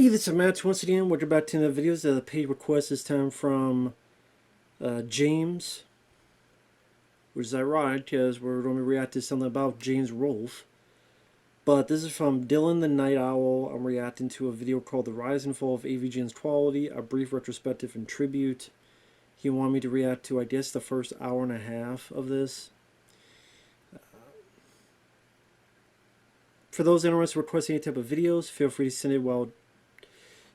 Hey, this is Matt once again. We're back to the videos. The paid request this time from James, which is ironic because we're going to react to something about James Rolfe. But this is from Dylan the Night Owl. I'm reacting to a video called The Rise and Fall of AVGN's Quality, a brief retrospective and tribute. He wanted me to react to, I guess, the first hour and a half of this. For those interested in requesting any type of videos, feel free to send it while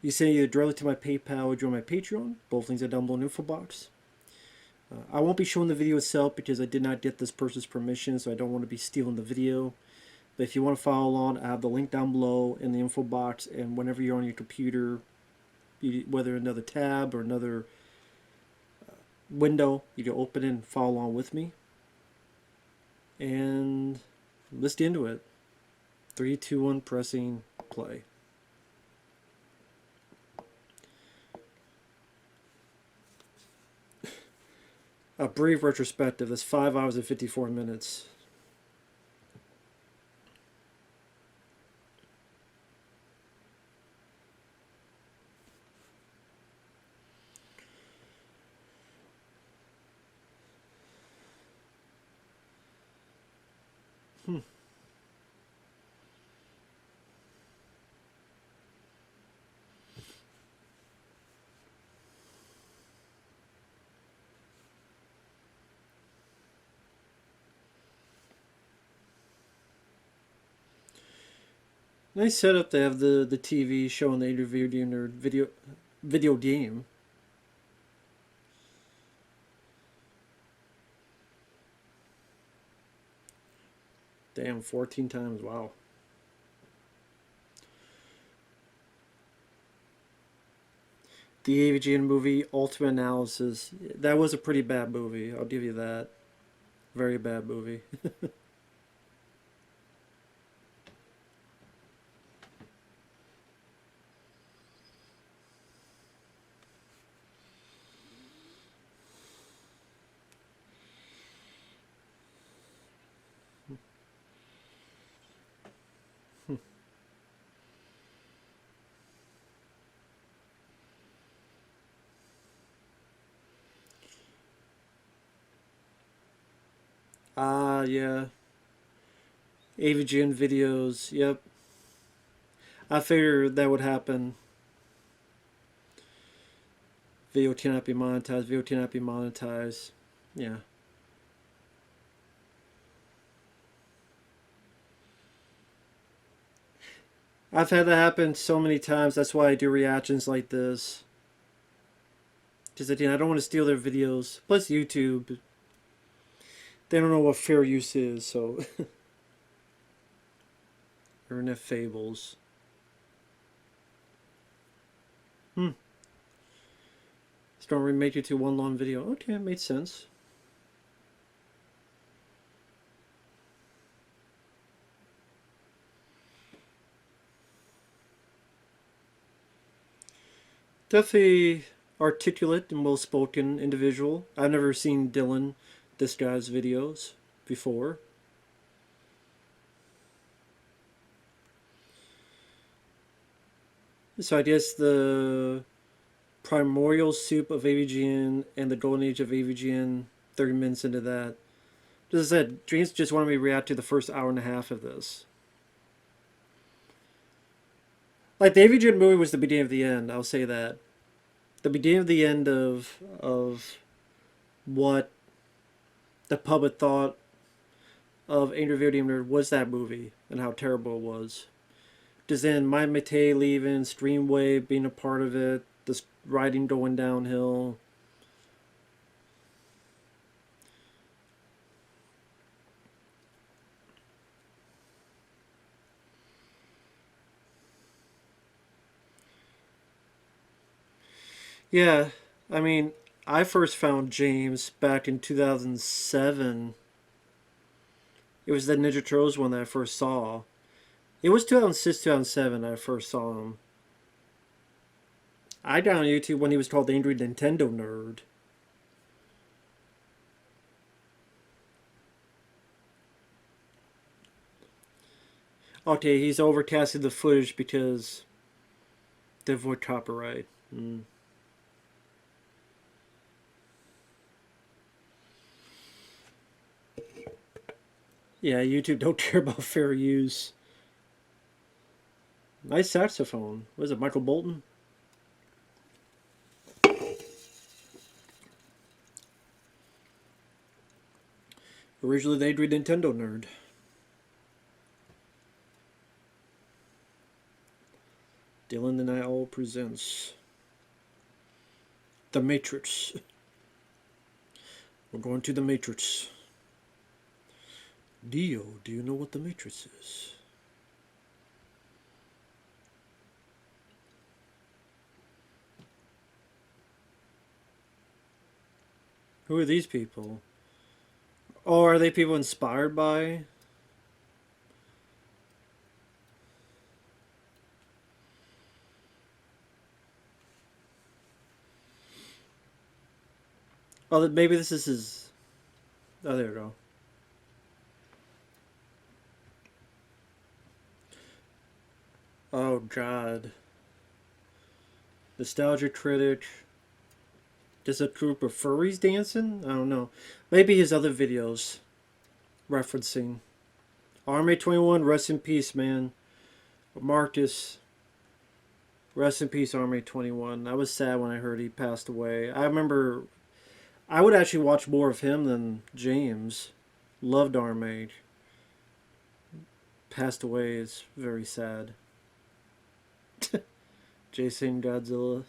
you send either directly to my PayPal or join my Patreon. Both links are down below in the info box. I won't be showing the video itself because I did not get this person's permission, so I don't want to be stealing the video. But if you want to follow along, I have the link down below in the info box, and whenever you're on your computer, whether another tab or another window, you can open it and follow along with me. And let's get into it. 3, 2, 1, pressing play. A brief retrospective. That's 5 hours and 54 minutes. Hmm. Nice setup. They have the TV showing the interview during their video game. Damn, 14 times. Wow. The AVGN movie Ultimate Analysis. That was a pretty bad movie. I'll give you that. Very bad movie. Yeah. AVGN videos. Yep. I figured that would happen. Video cannot be monetized. Video cannot be monetized. Yeah. I've had that happen so many times. That's why I do reactions like this. Because again, I don't want to steal their videos. Plus YouTube, they don't know what fair use is, so. Internet fables. Don't remake it to one long video. Okay, it made sense. Definitely articulate and well-spoken individual. I've never seen Dylan, this guy's videos before. So I guess the primordial soup of AVGN and the golden age of AVGN, 30 minutes into that. As I said, James just wanted me to react to the first hour and a half of this. Like, the AVGN movie was the beginning of the end, I'll say that. The beginning of the end of what the public thought of Angry Video Game Nerd was that movie and how terrible it was. Because then My Matei leaving, Streamwave being a part of it, this writing going downhill. Yeah, I mean, I first found James back in 2007. It was the Ninja Turtles one that I first saw. It was 2006, 2007 I first saw him. I got on YouTube when he was called the Angry Nintendo Nerd. Okay, he's overcasted the footage because To avoid copyright. Yeah, YouTube don't care about fair use. Nice saxophone. Was it Michael Bolton? Originally, the Angry Nintendo Nerd. Dylan and I all presents The Matrix. We're going to the Matrix. Dio, do you know what the Matrix is? Who are these people? Oh, are they people inspired by? Oh, maybe this is his... Oh, there we go. Oh, God. Nostalgia Critic. Just a group of furries dancing? I don't know. Maybe his other videos referencing. Army 21, rest in peace, man. Marcus, rest in peace, Army 21. I was sad when I heard he passed away. I remember I would actually watch more of him than James. Loved Army. Passed away is very sad. Jason Godzilla.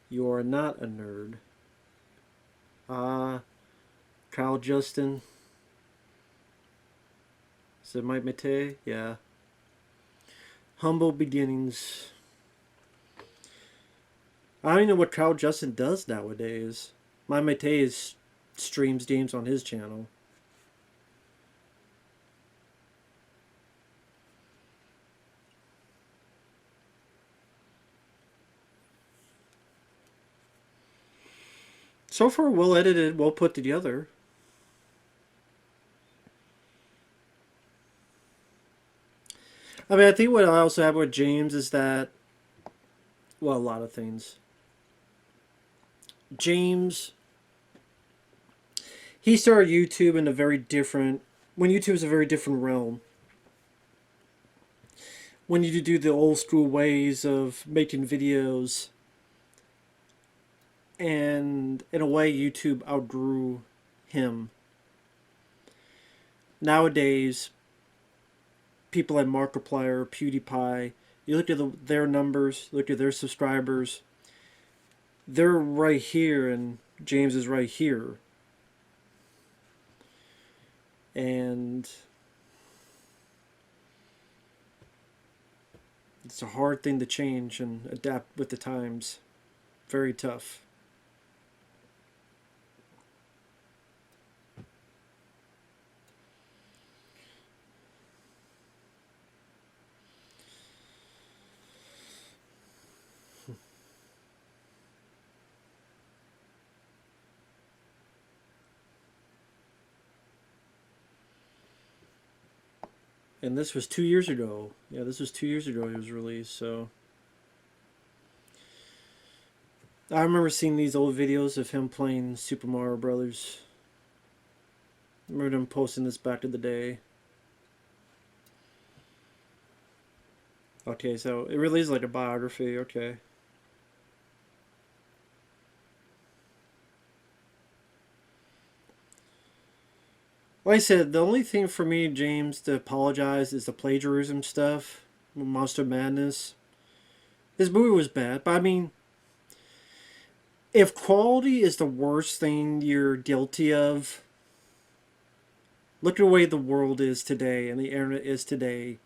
You are not a nerd. Kyle Justin. Is it Mike Matei? Yeah. Humble beginnings. I don't even know what Kyle Justin does nowadays. Mike Matei streams games on his channel. So far, well edited, well put together. I mean, I think what I also have with James is that, well, a lot of things. James, he started YouTube in a very different, when YouTube is a very different realm. When you do the old school ways of making videos, and in a way, YouTube outgrew him. Nowadays, people like Markiplier, PewDiePie, you look at their numbers, look at their subscribers, they're right here and James is right here. And it's a hard thing to change and adapt with the times. Very tough. And this was 2 years ago. Yeah, this was 2 years ago he was released, so. I remember seeing these old videos of him playing Super Mario Brothers. I remember them posting this back in the day. Okay, so it really is like a biography, okay. Like I said, the only thing for me, James, to apologize is the plagiarism stuff. Monster Madness. This movie was bad, but I mean, if quality is the worst thing you're guilty of, look at the way the world is today and the internet is today.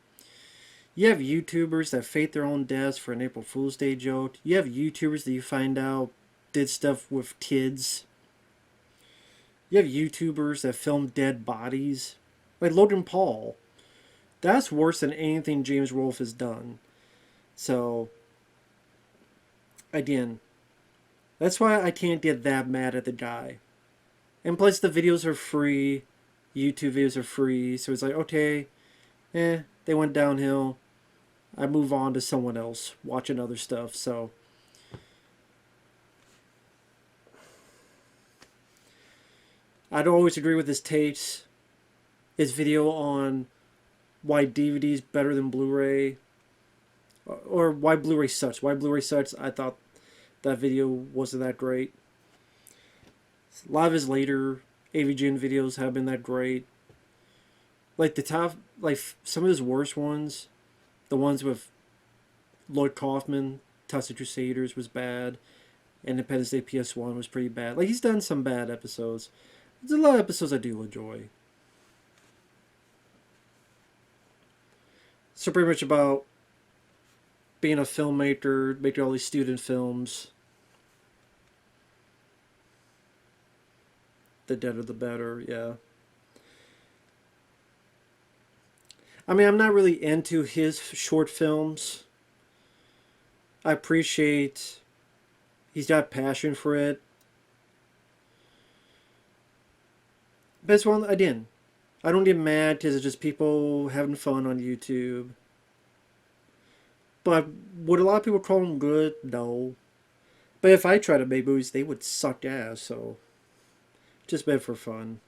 You have YouTubers that fake their own deaths for an April Fool's Day joke. You have YouTubers that you find out did stuff with kids. You have YouTubers that film dead bodies. Like Logan Paul. That's worse than anything James Rolfe has done. So, again, that's why I can't get that mad at the guy. And plus, the videos are free. YouTube videos are free. So it's like, okay, they went downhill. I move on to someone else, watching other stuff. So I don't always agree with his takes. His video on why DVD is better than Blu-ray, or why Blu-ray sucks. Why Blu-ray sucks. I thought that video wasn't that great. A lot of his later AVGN videos have been that great. Like the top, like some of his worst ones, the ones with Lloyd Kaufman, Tussle Crusaders was bad. Independence Day PS1 was pretty bad. Like he's done some bad episodes. There's a lot of episodes I do enjoy. So pretty much about being a filmmaker, making all these student films. The deader the better, yeah. I mean, I'm not really into his short films. I appreciate he's got passion for it. But it's one I didn't. I don't get mad because it's just people having fun on YouTube. But would a lot of people call them good? No. But if I tried to make movies, they would suck ass. So just meant for fun.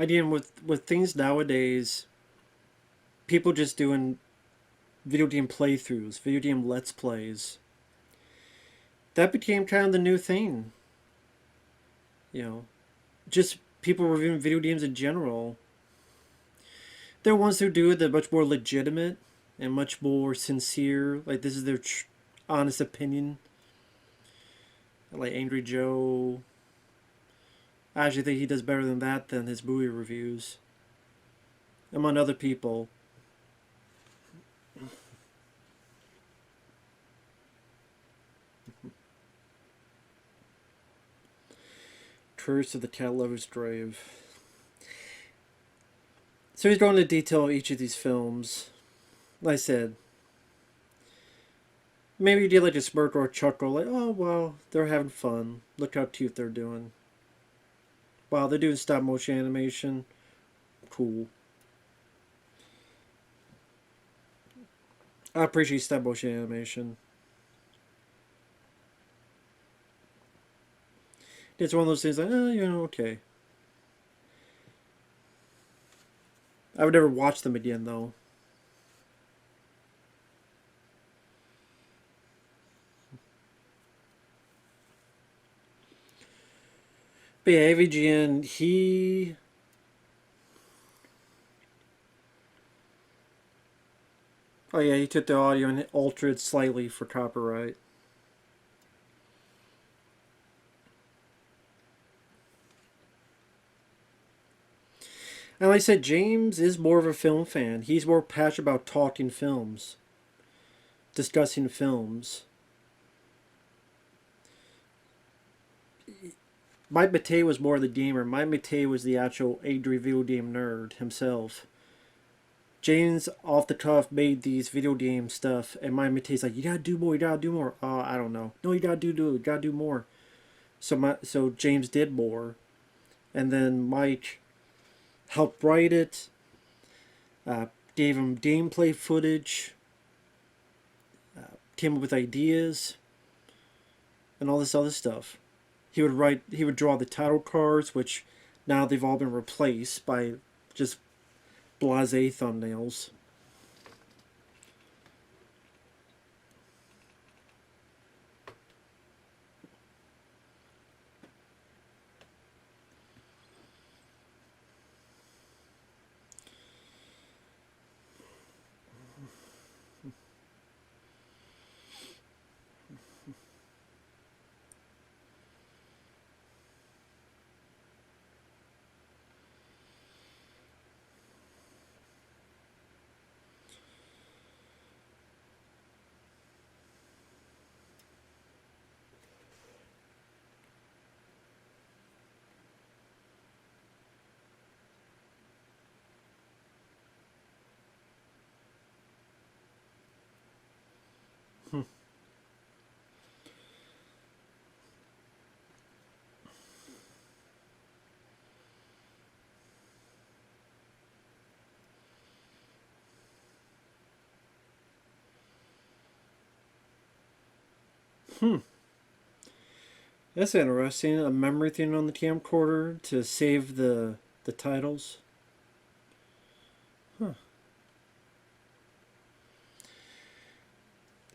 Again, with things nowadays, people just doing video game playthroughs, video game let's plays. That became kind of the new thing. You know, just people reviewing video games in general. There are ones who do it that are much more legitimate and much more sincere. Like this is their honest opinion. Like Angry Joe. I actually think he does better than that than his movie reviews. Among other people. Curse of the Cat Lover's Grave. So he's going into detail of each of these films. Like I said, maybe you get like a smirk or a chuckle, like, oh, well, they're having fun. Look how cute they're doing. Wow, they're doing stop motion animation. Cool. I appreciate stop motion animation. It's one of those things like, oh, you know, okay. I would never watch them again, though. But yeah, AVGN, he... Oh yeah, he took the audio and altered it slightly for copyright. And like I said, James is more of a film fan. He's more passionate about talking films. Discussing films. Mike Matei was more the gamer. Mike Matei was the actual angry video game nerd himself. James, off the cuff, made these video game stuff, and Mike Matei's like, you gotta do more, you gotta do more. I don't know. No, you gotta do more. So James did more. And then Mike helped write it, gave him gameplay footage, came up with ideas, and all this other stuff. He would draw the title cards, which now they've all been replaced by just blasé thumbnails. Hmm. Hmm. That's interesting. A memory thing on the camcorder to save the titles. Huh.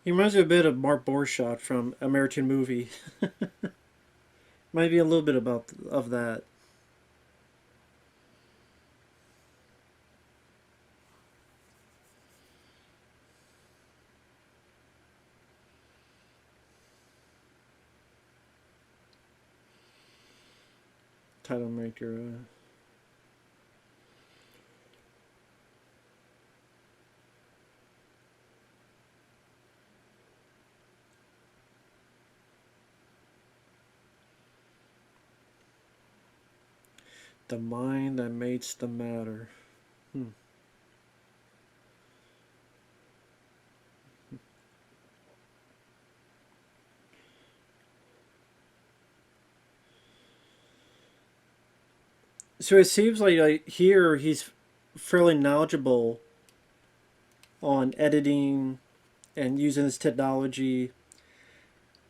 He reminds me a bit of Mark Borchardt from American Movie. Might be a little bit about of that. Title maker. The mind that makes the matter. Hmm. So it seems like here he's fairly knowledgeable on editing and using this technology.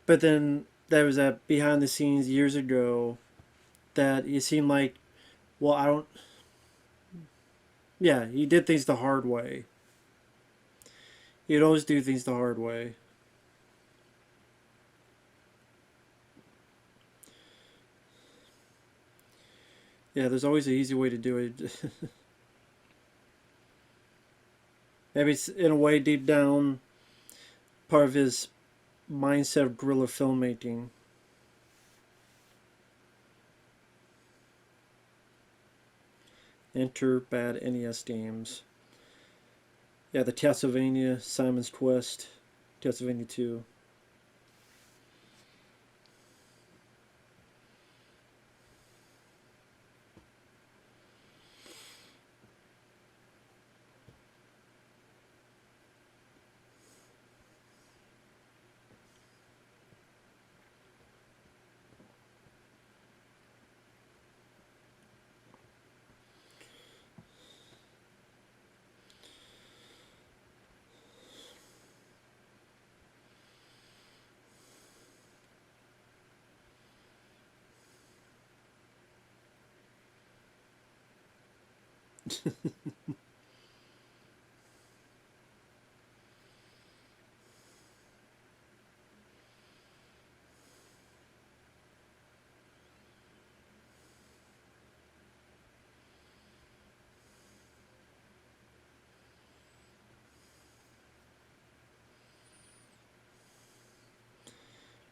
But then there was that behind the scenes years ago that it seemed like, well, I don't. Yeah, he did things the hard way. He'd always do things the hard way. Yeah, there's always an easy way to do it. Maybe it's in a way deep down part of his mindset of guerrilla filmmaking. Enter bad NES games. Yeah, the Castlevania, Simon's Quest, Castlevania 2.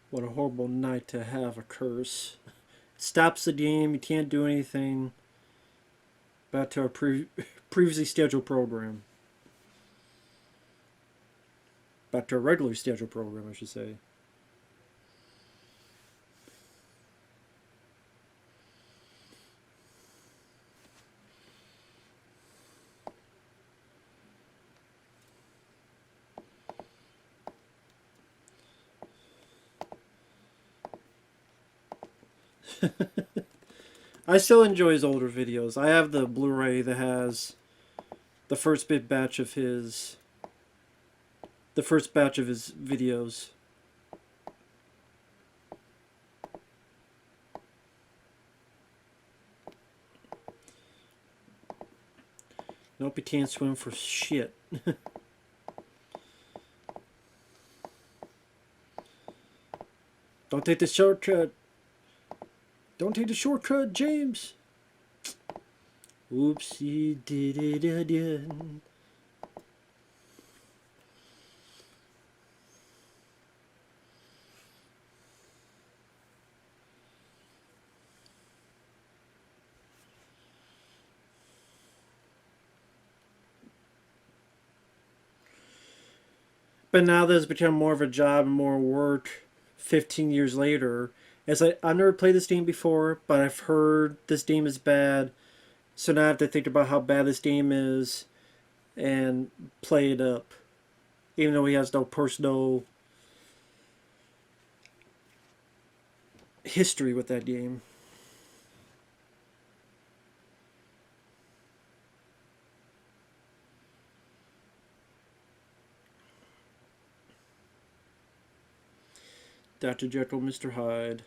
What a horrible night to have a curse. It stops the game, you can't do anything. Back to our previously scheduled program. Back to our regularly scheduled program, I should say. I still enjoy his older videos. I have the Blu-ray that has the first big batch of his, the first batch of his videos. Nope, he can't swim for shit. Don't take the shortcut. Don't take the shortcut, James. Oopsie did it again. But now that it's become more of a job and more work 15 years later, I've never played this game before, but I've heard this game is bad. So now I have to think about how bad this game is and play it up. Even though he has no personal history with that game. Dr. Jekyll, Mr. Hyde.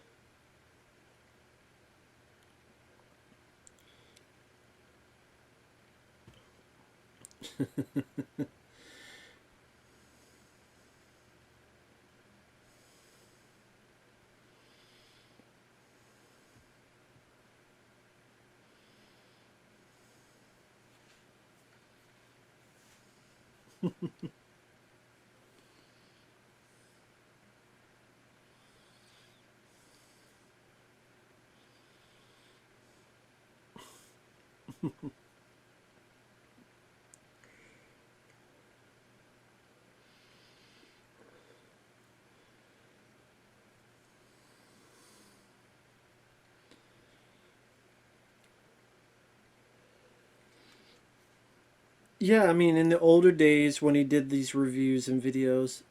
Yeah, I mean, in the older days when he did these reviews and videos,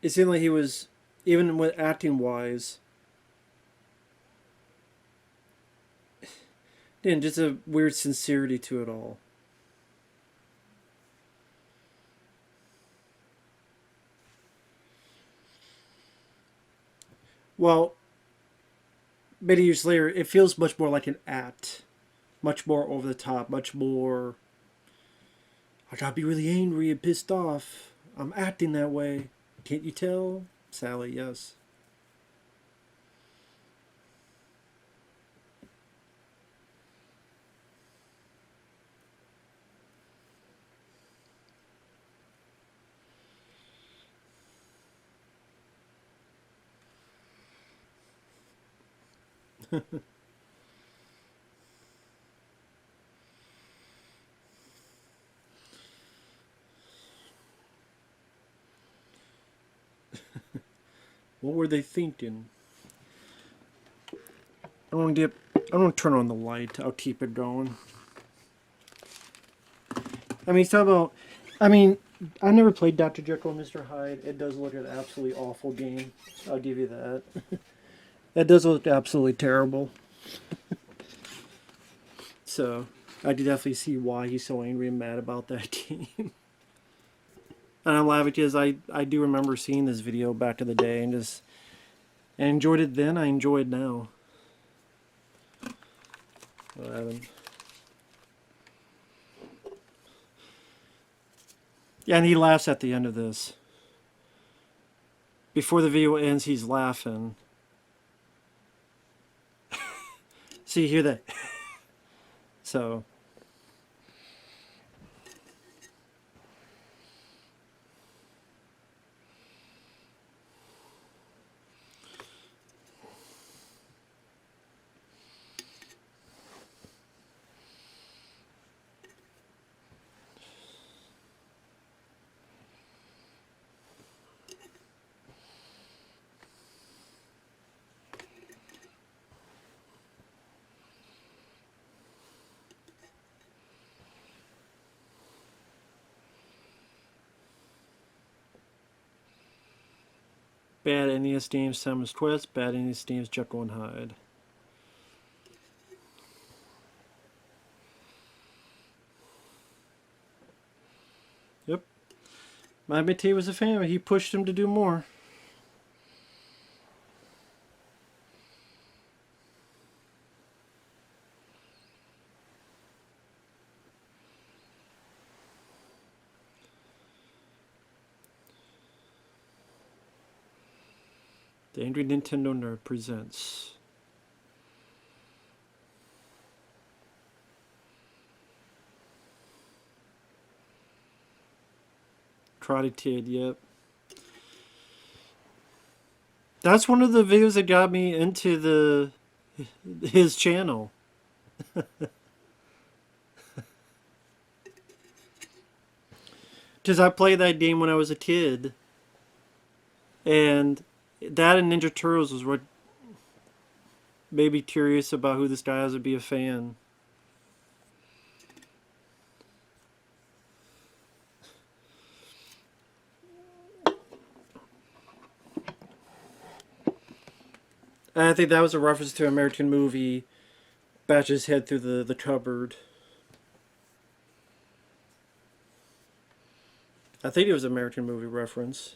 it seemed like he was, even with acting wise, and just a weird sincerity to it all. Well, many years later, it feels much more like an act, much more over the top, much more. I gotta be really angry and pissed off. I'm acting that way. Can't you tell, Sally? Yes. What were they thinking? I don't get. I don't turn on the light. I'll keep it going. I mean, talk about. I mean, I never played Dr. Jekyll and Mr. Hyde. It does look like an absolutely awful game. I'll give you that. That does look absolutely terrible. So I do definitely see why he's so angry and mad about that game. And I'm laughing because I do remember seeing this video back in the day and just and enjoyed it then. I enjoy it now. Yeah, and he laughs at the end of this. Before the video ends, he's laughing. So you hear that? So. Bad NES games, Simon's Quest. Bad NES games, Jekyll and Hyde. Yep. My MT was a fan, but he pushed him to do more. The Angry Nintendo Nerd presents. Karate Kid, yep. That's one of the videos that got me into his channel. Because I played that game when I was a kid. And that and Ninja Turtles was what made me curious about who this guy is to be a fan. And I think that was a reference to an American movie. Bash his head through the cupboard. I think it was an American movie reference.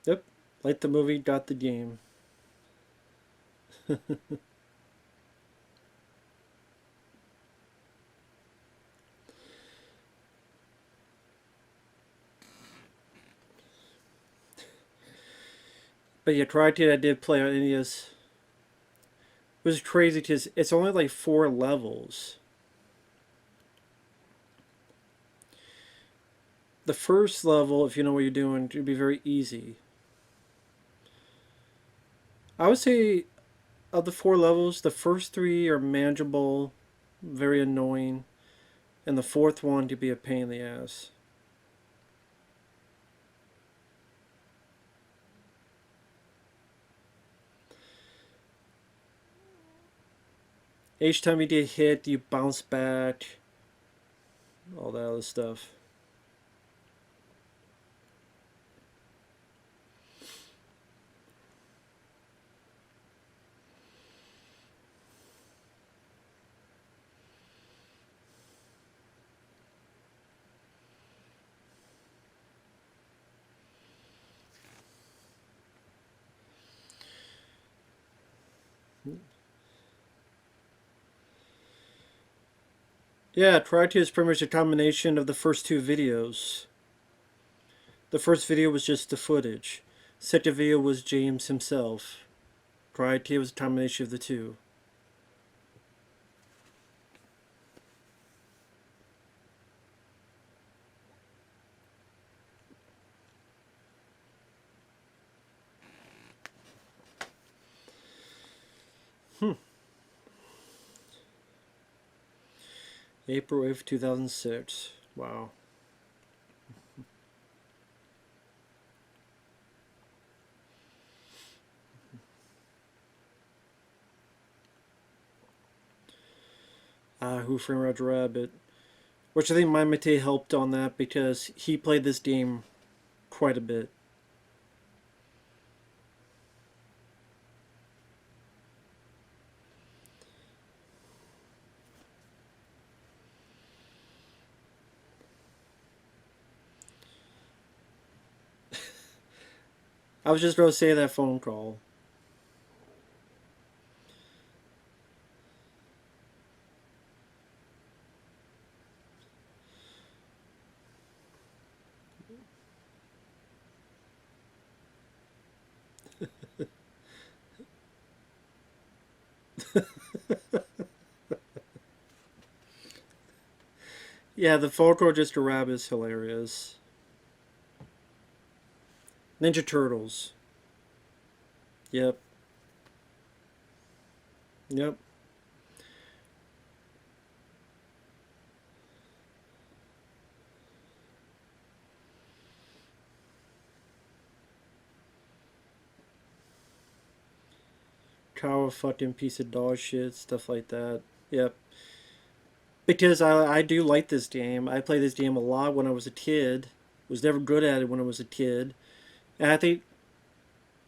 Yep. Like the movie, got the game. But yeah, Karate I did play on NES. It was crazy because it's only like 4 levels. The first level, if you know what you're doing, would be very easy. I would say of the 4 levels, the first 3 are manageable, very annoying, and the fourth one could be a pain in the ass. Each time you get hit, you bounce back, all that other stuff. Yeah, Karate is pretty much a combination of the first 2 videos. The first video was just the footage. Second video was James himself. Karate was a combination of the two. April 8th, 2006. Wow. Who Framed Roger Rabbit. Which I think Mike Matei helped on that because he played this game quite a bit. I was just going to say that phone call. Yeah, the phone call just to Rabbit is hilarious. Ninja Turtles. Yep. Yep. Cow fucking piece of dog shit, stuff like that. Yep. Because I do like this game. I played this game a lot when I was a kid. Was never good at it when I was a kid. And I think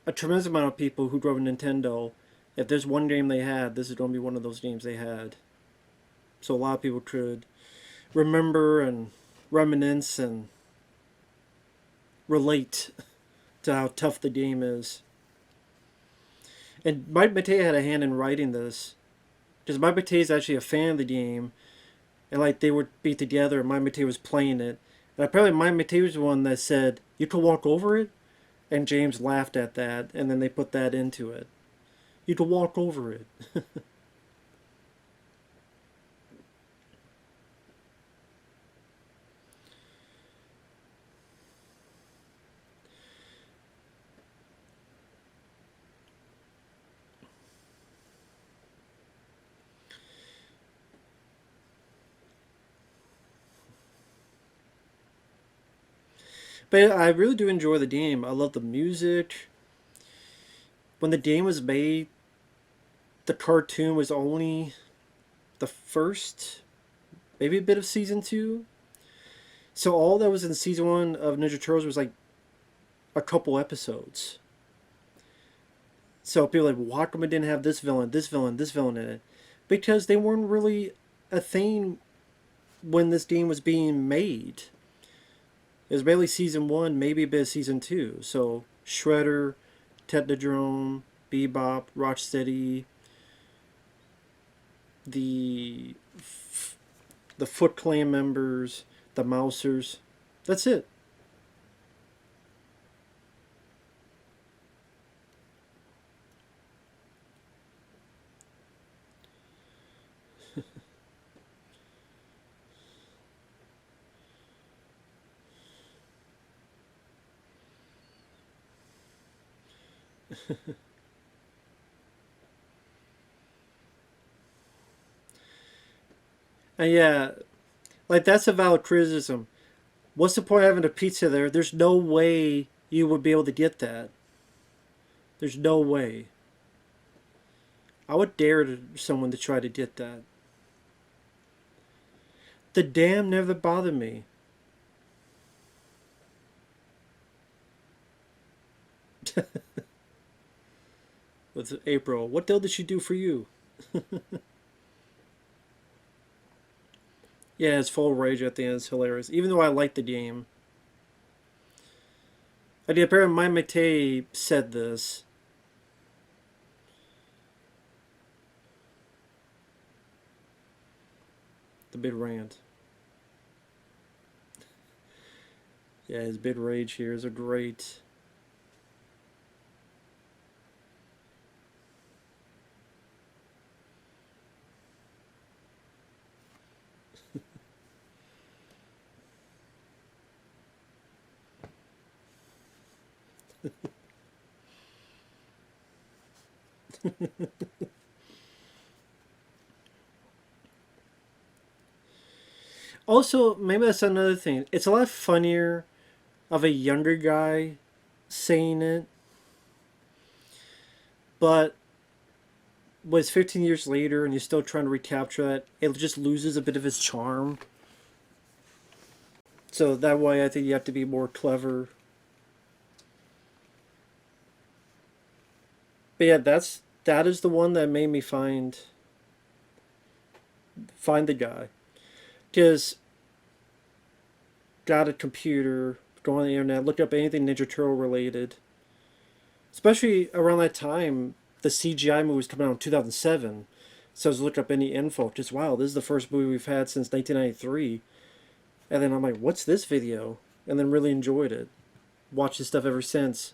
a tremendous amount of people who drove a Nintendo, if there's one game they had, this is going to be one of those games they had. So a lot of people could remember and reminisce and relate to how tough the game is. And Mike Matei had a hand in writing this. Because Mike Matei is actually a fan of the game. And like they would be together and Mike Matei was playing it. And apparently Mike Matei was the one that said, "You could walk over it?" And James laughed at that, and then they put that into it. You could walk over it. But I really do enjoy the game. I love the music. When the game was made, the cartoon was only the first, maybe a bit of season two. So all that was in season one of Ninja Turtles was like a couple episodes. So people are like, well, how come it didn't have this villain, this villain, this villain in it? Because they weren't really a thing when this game was being made. It was barely season one, maybe a bit of season two. So Shredder, Technodrome, Bebop, Rocksteady, the the Foot Clan members, the Mousers. That's it. And yeah, like that's a valid criticism. What's the point of having a pizza there? There's no way you would be able to get that. There's no way. I would dare someone to try to get that. The dam never bothered me. With April, what deal did she do for you? Yeah, it's full rage at the end. It's hilarious. Even though I like the game. I did. Apparently, my Mate said this. The big rant. Yeah, his big rage here is a great. Also, maybe that's another thing. It's a lot funnier of a younger guy saying it, but was 15 years later and you're still trying to recapture that, it just loses a bit of its charm. So that way, I think you have to be more clever. But yeah, that is the one that made me find the guy, because got a computer, go on the internet, look up anything Ninja Turtle related. Especially around that time, the CGI movie was coming out in 2007. So I was looking up any info. Just wow, this is the first movie we've had since 1993. And then I'm like, what's this video? And then really enjoyed it. Watched this stuff ever since.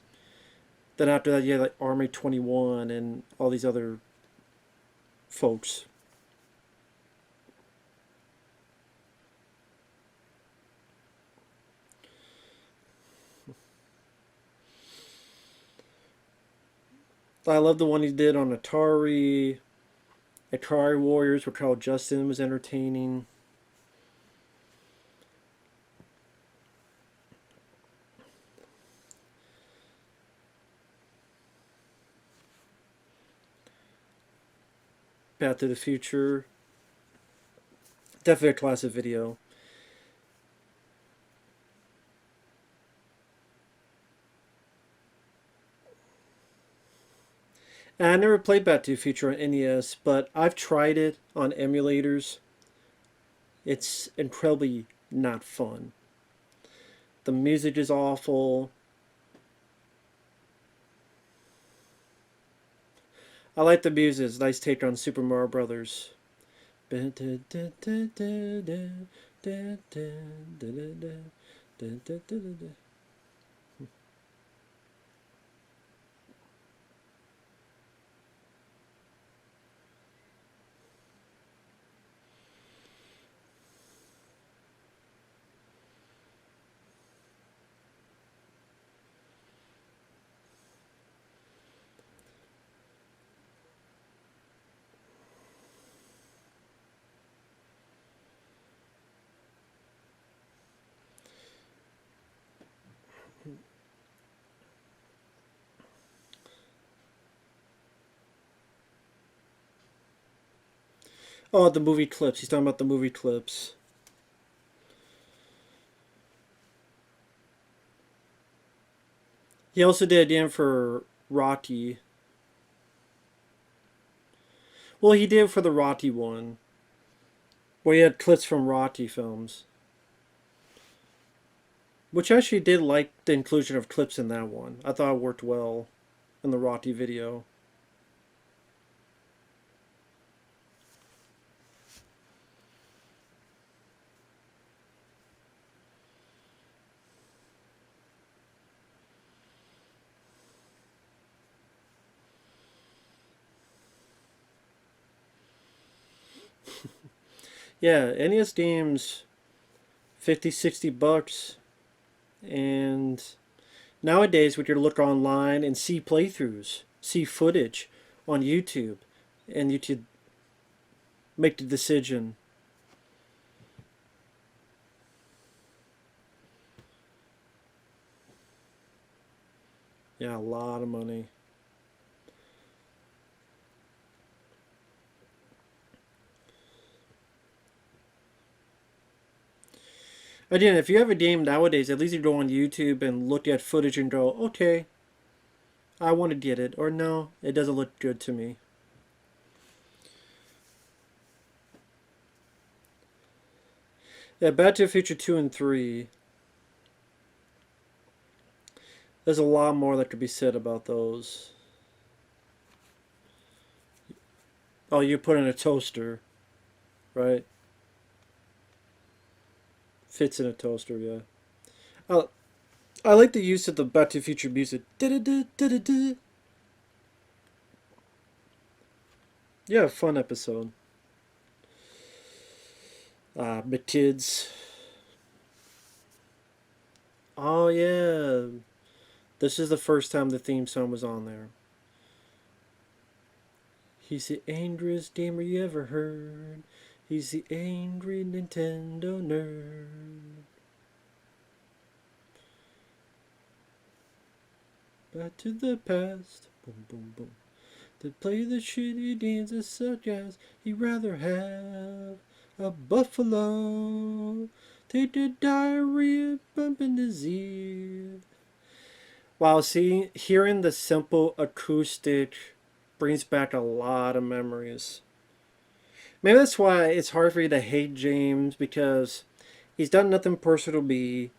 Then after that, you had like Army 21 and all these other folks. I love the one he did on Atari. Atari Warriors with Carl Justin was entertaining. Back to the Future. Definitely a classic video. And I never played Back to the Future on NES, but I've tried it on emulators. It's incredibly not fun. The music is awful. I like the music. It's a nice take on Super Mario Brothers. Oh, the movie clips. He's talking about the movie clips. He also did a DM for Rocky. Well, he did for the Rocky one, where he had clips from Rocky films. Which I actually did like the inclusion of clips in that one. I thought it worked well in the Rocky video. Yeah, NES games, 50, $60. And nowadays, we can look online and see playthroughs, see footage on YouTube, and you could make the decision. Yeah, a lot of money. Again, if you have a game nowadays, at least you go on YouTube and look at footage and go, okay, I want to get it, or no, it doesn't look good to me. Yeah, Back to the Future 2 and 3, there's a lot more that could be said about those. Oh, you put in a toaster, right? Fits in a toaster, yeah. Oh, I like the use of the Back to the Future music. Da-da-da-da-da-da. Yeah, fun episode. My kids. Oh, yeah. This is the first time the theme song was on there. He's the angriest gamer you ever heard. He's the angry Nintendo nerd. Back to the past. Boom, boom, boom. To play the shitty games such as he'd rather have a buffalo. Take the diarrhea bump in his ear. Wow, see, hearing the simple acoustic brings back a lot of memories. Maybe that's why it's hard for you to hate James, because he's done nothing personal to me.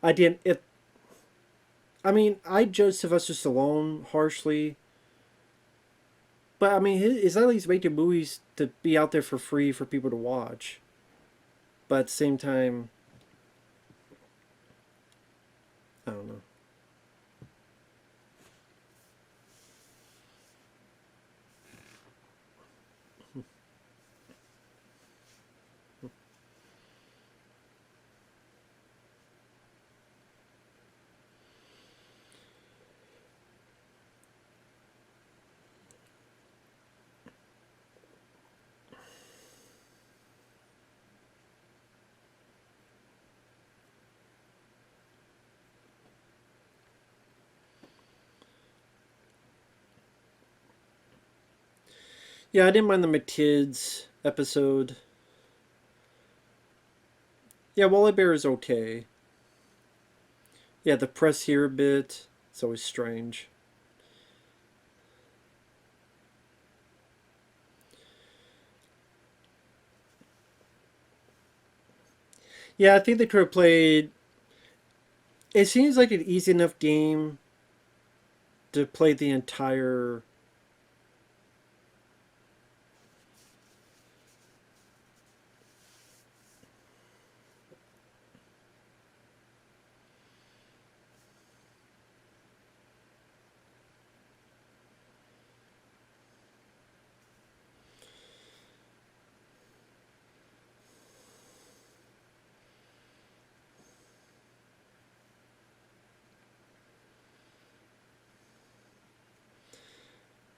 I didn't. If I mean, I judge Sylvester Stallone harshly, but I mean, he's at least making movies to be out there for free for people to watch. But at the same time, I don't know. Yeah, I didn't mind the McKids episode. Yeah, Wally Bear is okay. Yeah, the press here bit. It's always strange. Yeah, I think they could have played. It seems like an easy enough game to play the entire.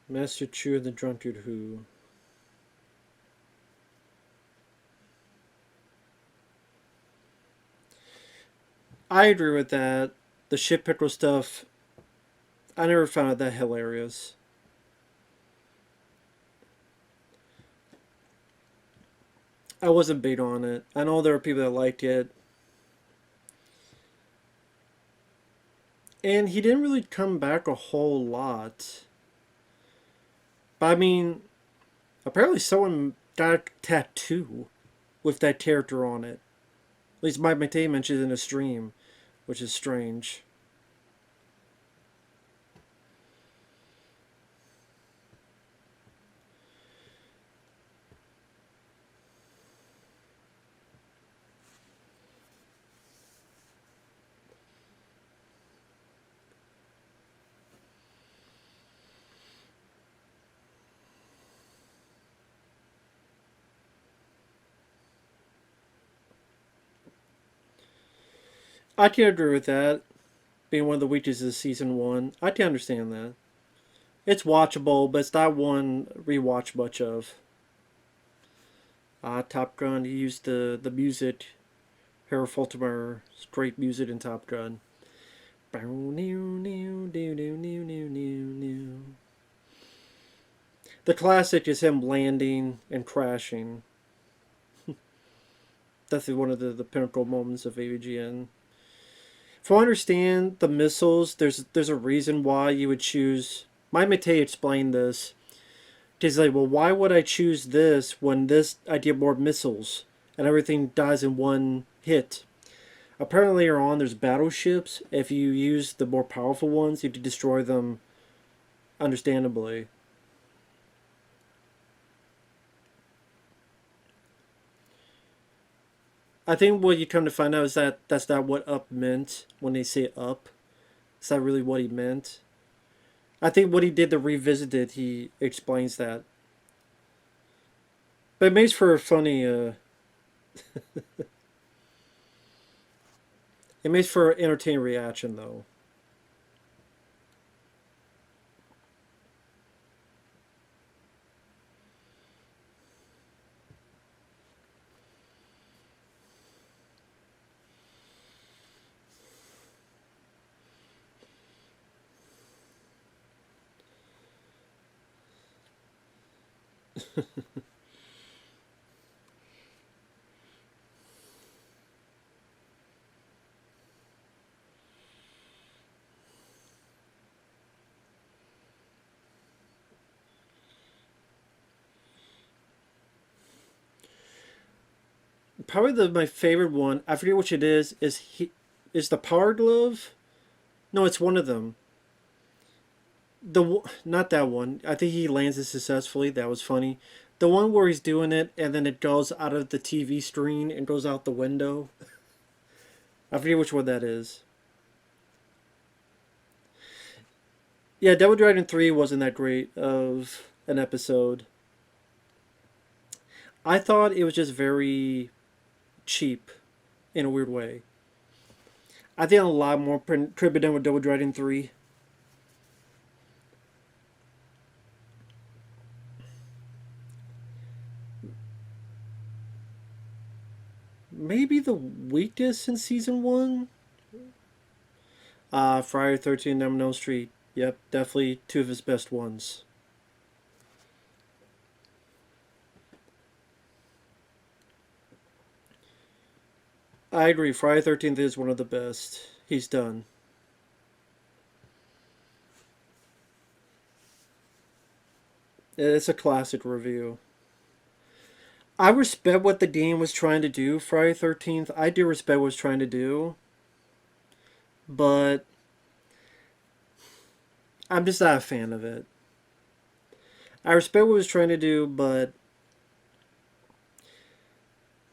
Master Chu and the Drunkard Who. I agree with that. The shit pickle stuff, I never found it that hilarious. I wasn't big on it. I know there are people that liked it. And he didn't really come back a whole lot. But I mean, apparently someone got a tattoo with that character on it. At least Mike McTay mentioned in a stream, which is strange. I can agree with that. Being one of the weaknesses of season one, I can understand that. It's watchable, but it's not one rewatch much of. Top Gun, he used the music. Harold Faltermeyer, great music in Top Gun. The classic is him landing and crashing. Definitely one of the pinnacle moments of AVGN. If I understand the missiles, there's a reason why you would choose. My Matei explained this. He's like, well, why would I choose this when I get more missiles and everything dies in one hit? Apparently, later on, there's battleships. If you use the more powerful ones, you can destroy them understandably. I think what you come to find out is that that's not what up meant when they say up. Is that really what he meant? I think what he did to revisit it, he explains that. But it makes for a funny. It makes for an entertaining reaction, though. Probably my favorite one. I forget which it is. Is the Power Glove? No, it's one of them. Not that one. I think he lands it successfully. That was funny. The one where he's doing it and then it goes out of the TV screen and goes out the window. I forget which one that is. Yeah, Devil Dragon 3 wasn't that great of an episode. I thought it was just very cheap in a weird way. I think a lot more could be done with Double Dragon 3. Maybe the weakest in season 1? Friday 13th Unknown Street. Yep, definitely two of his best ones. I agree. Friday 13th is one of the best he's done. It's a classic review. I respect what the game was trying to do, Friday 13th. I do respect what it's trying to do. But I'm just not a fan of it. I respect what it was trying to do, but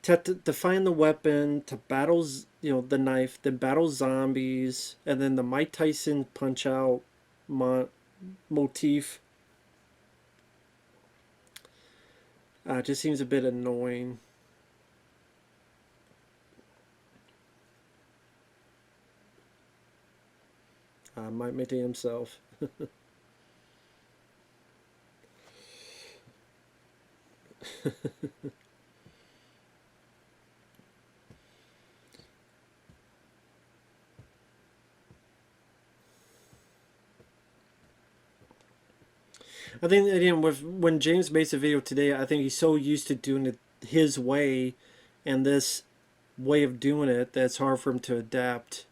to find the weapon, to battle, the knife, then battle zombies, and then the Mike Tyson punch out motif, just seems a bit annoying. Mike maintain himself. I think again when James makes a video today, I think he's so used to doing it his way, and this way of doing it that's hard for him to adapt.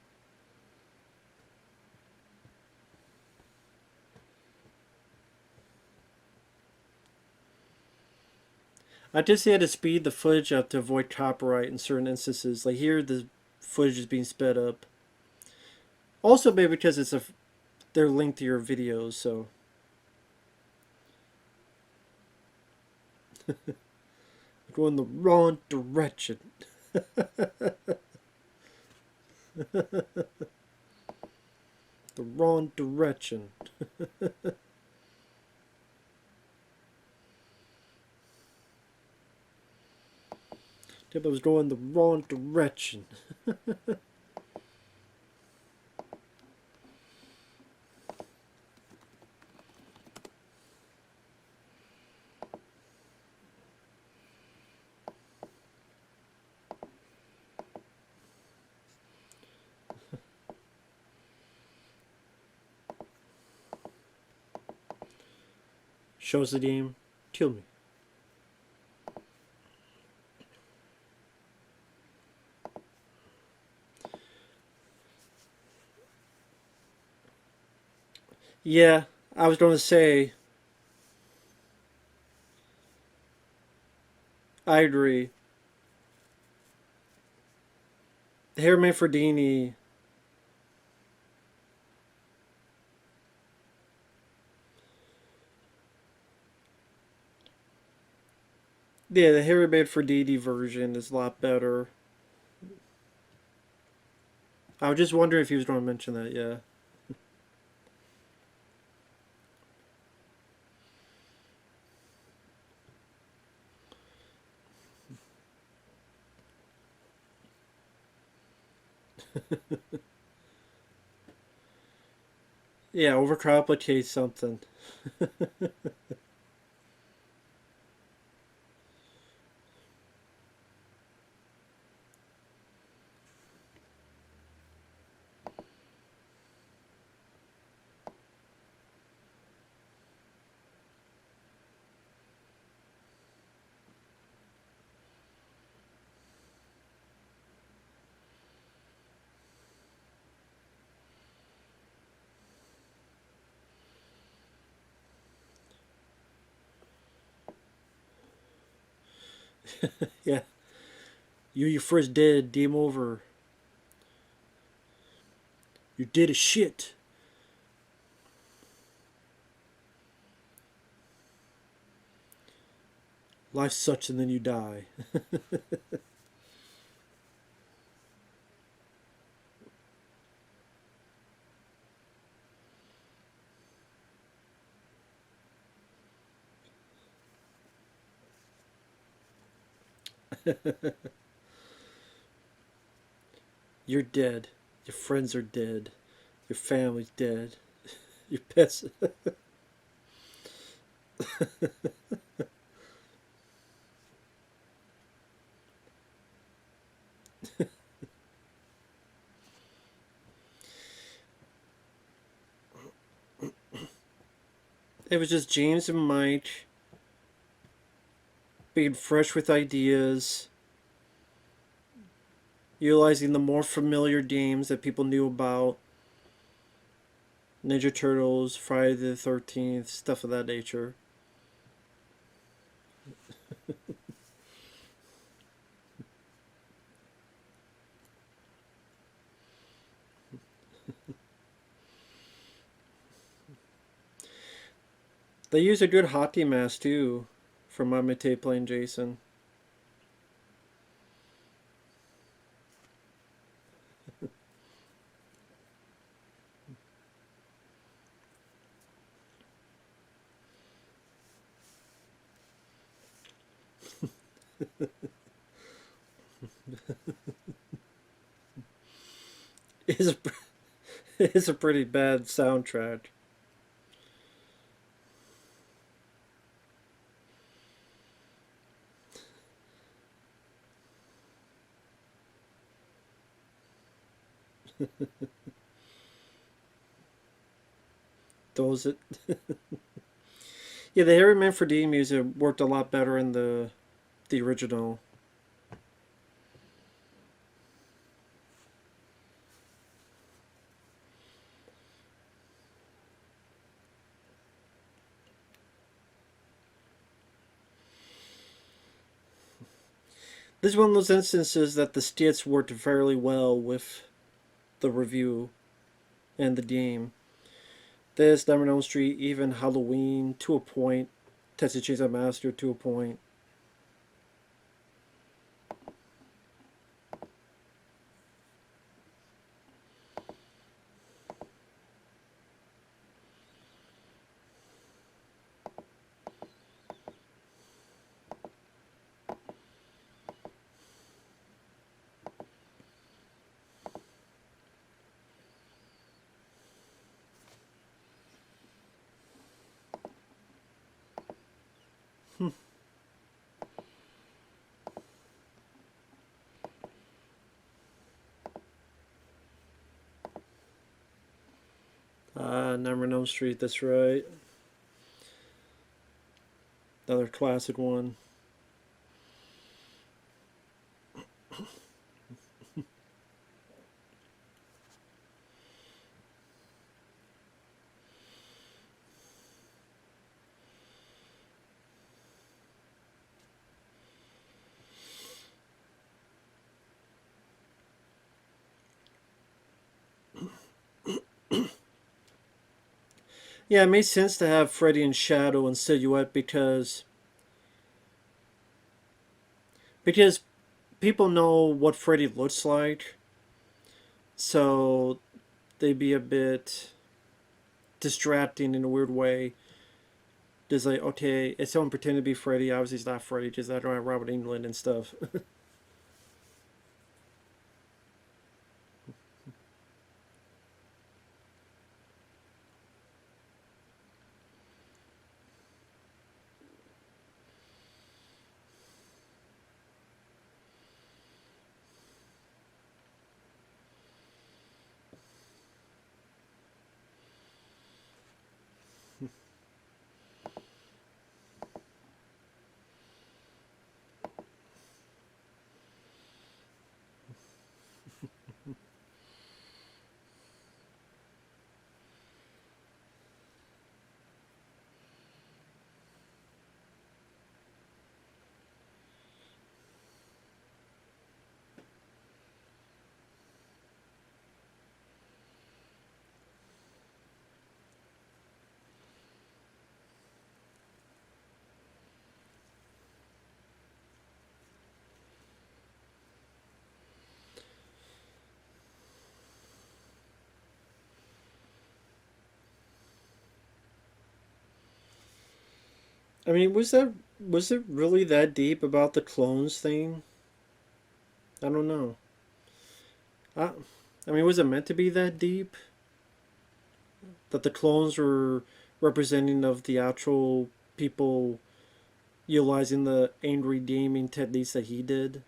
I just had to speed the footage up to avoid copyright in certain instances. Like here, the footage is being sped up. Also, maybe because they're lengthier videos, so go in the wrong direction. The wrong direction. Yep, I was going the wrong direction. Shows the game. Kill me. Yeah, I was going to say, I agree. Harry Manfredini. Yeah, the Harry Manfredini version is a lot better. I was just wondering if he was going to mention that, yeah. Yeah, overcomplicate something. Yeah. You first dead, game over. You did a shit. Life sucks and then you die. You're dead. Your friends are dead. Your family's dead. Your pets. It was just James and Mike being fresh with ideas, utilizing the more familiar games that people knew about. Ninja Turtles, Friday the 13th, stuff of that nature. They use a good hockey mask too, from Amite playing Jason. It's a, it's a pretty bad soundtrack. Those it. Yeah, the Harry Manfredini music worked a lot better in the the original. This is one of those instances that the skits worked fairly well with the review and the game. This, Nightmare on Elm Street, even Halloween to a point, Texas Chainsaw Massacre to a point. Nightmare on Elm Street, that's right. Another classic one. Yeah, it made sense to have Freddy in shadow and silhouette because people know what Freddy looks like, so they'd be a bit distracting in a weird way. Just like, okay, it's someone pretending to be Freddy. Obviously, it's not Freddy. Just that around Robert England and stuff. I mean, was it really that deep about the clones thing? I don't know. I, I mean, was it meant to be that deep? That the clones were representing of the actual people utilizing the angry gaming techniques that he did?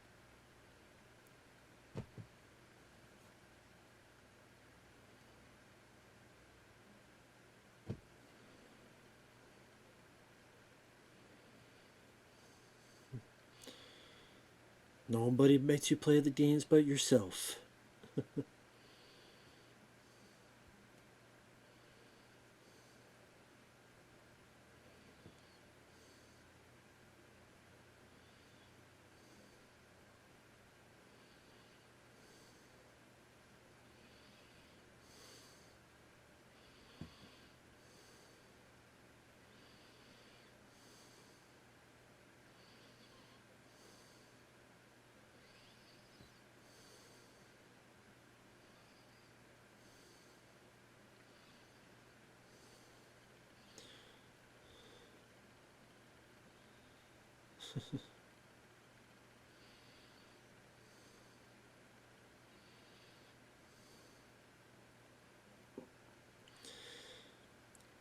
Nobody makes you play the games but yourself.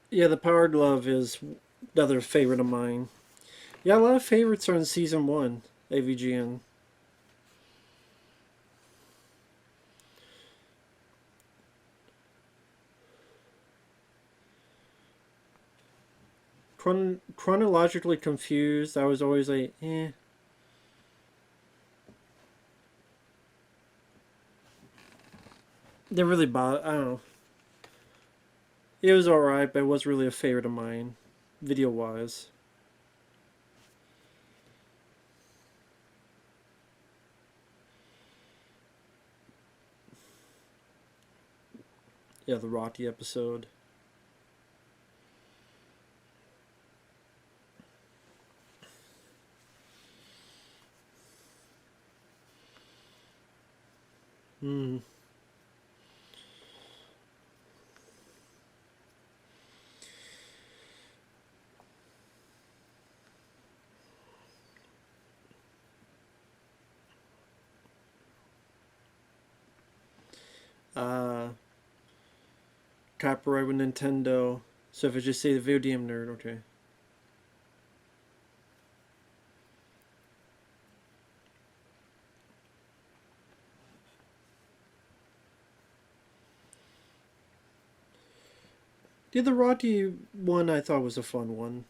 Yeah, the Power Glove is another favorite of mine. Yeah, a lot of favorites are in season one, AVGN. Chronologically confused, I was always like, eh. didn't really bother. I don't know. It was alright, but it was really a favorite of mine, video wise. Yeah, the Rocky episode. Hmm. Uh, Copyright with Nintendo. So if I just say the video game nerd, okay. Yeah, the Rocky one I thought was a fun one.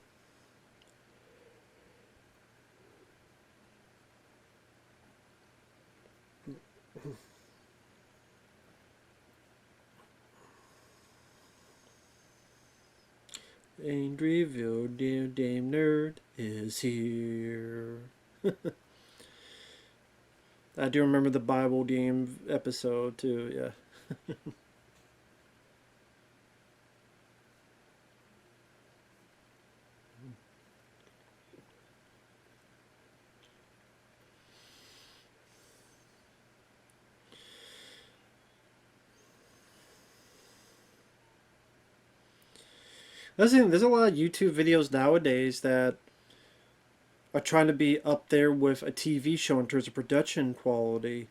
Angry video game nerd is here. I do remember the Bible game episode too, yeah. There's a lot of YouTube videos nowadays that are trying to be up there with a TV show in terms of production quality.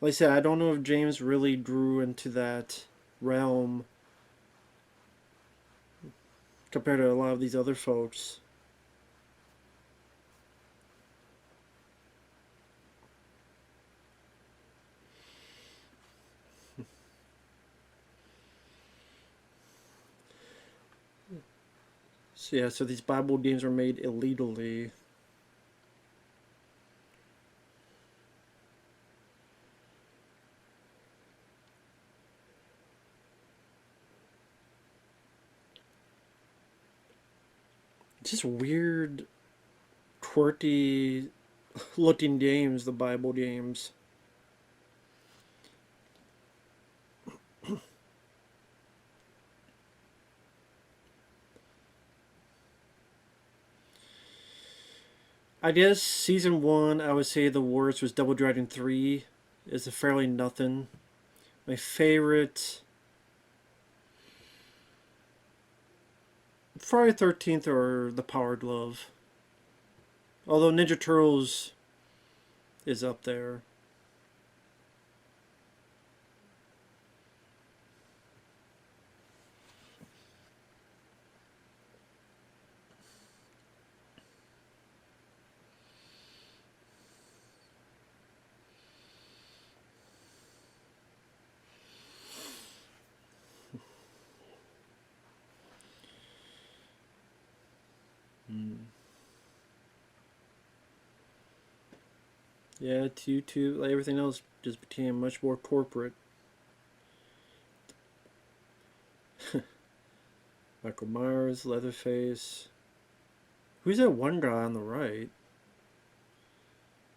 Like I said, I don't know if James really grew into that realm compared to a lot of these other folks. So yeah, so these Bible games were made illegally. Just weird, quirky looking games, the Bible games. I guess season one, I would say the worst was Double Dragon 3. It's a fairly nothing. My favorite, Friday 13th or The Power Glove. Although Ninja Turtles is up there. Mm. Yeah, YouTube, like everything else just became much more corporate. Michael Myers, Leatherface. Who's that one guy on the right?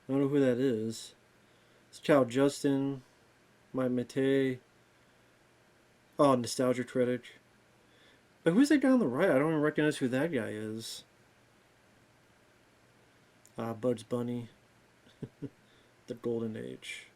I don't know who that is. It's Chow Justin, Mike Matei. Oh, Nostalgia Critic. But who's that guy on the right? I don't even recognize who that guy is. Bugs Bunny. The Golden Age.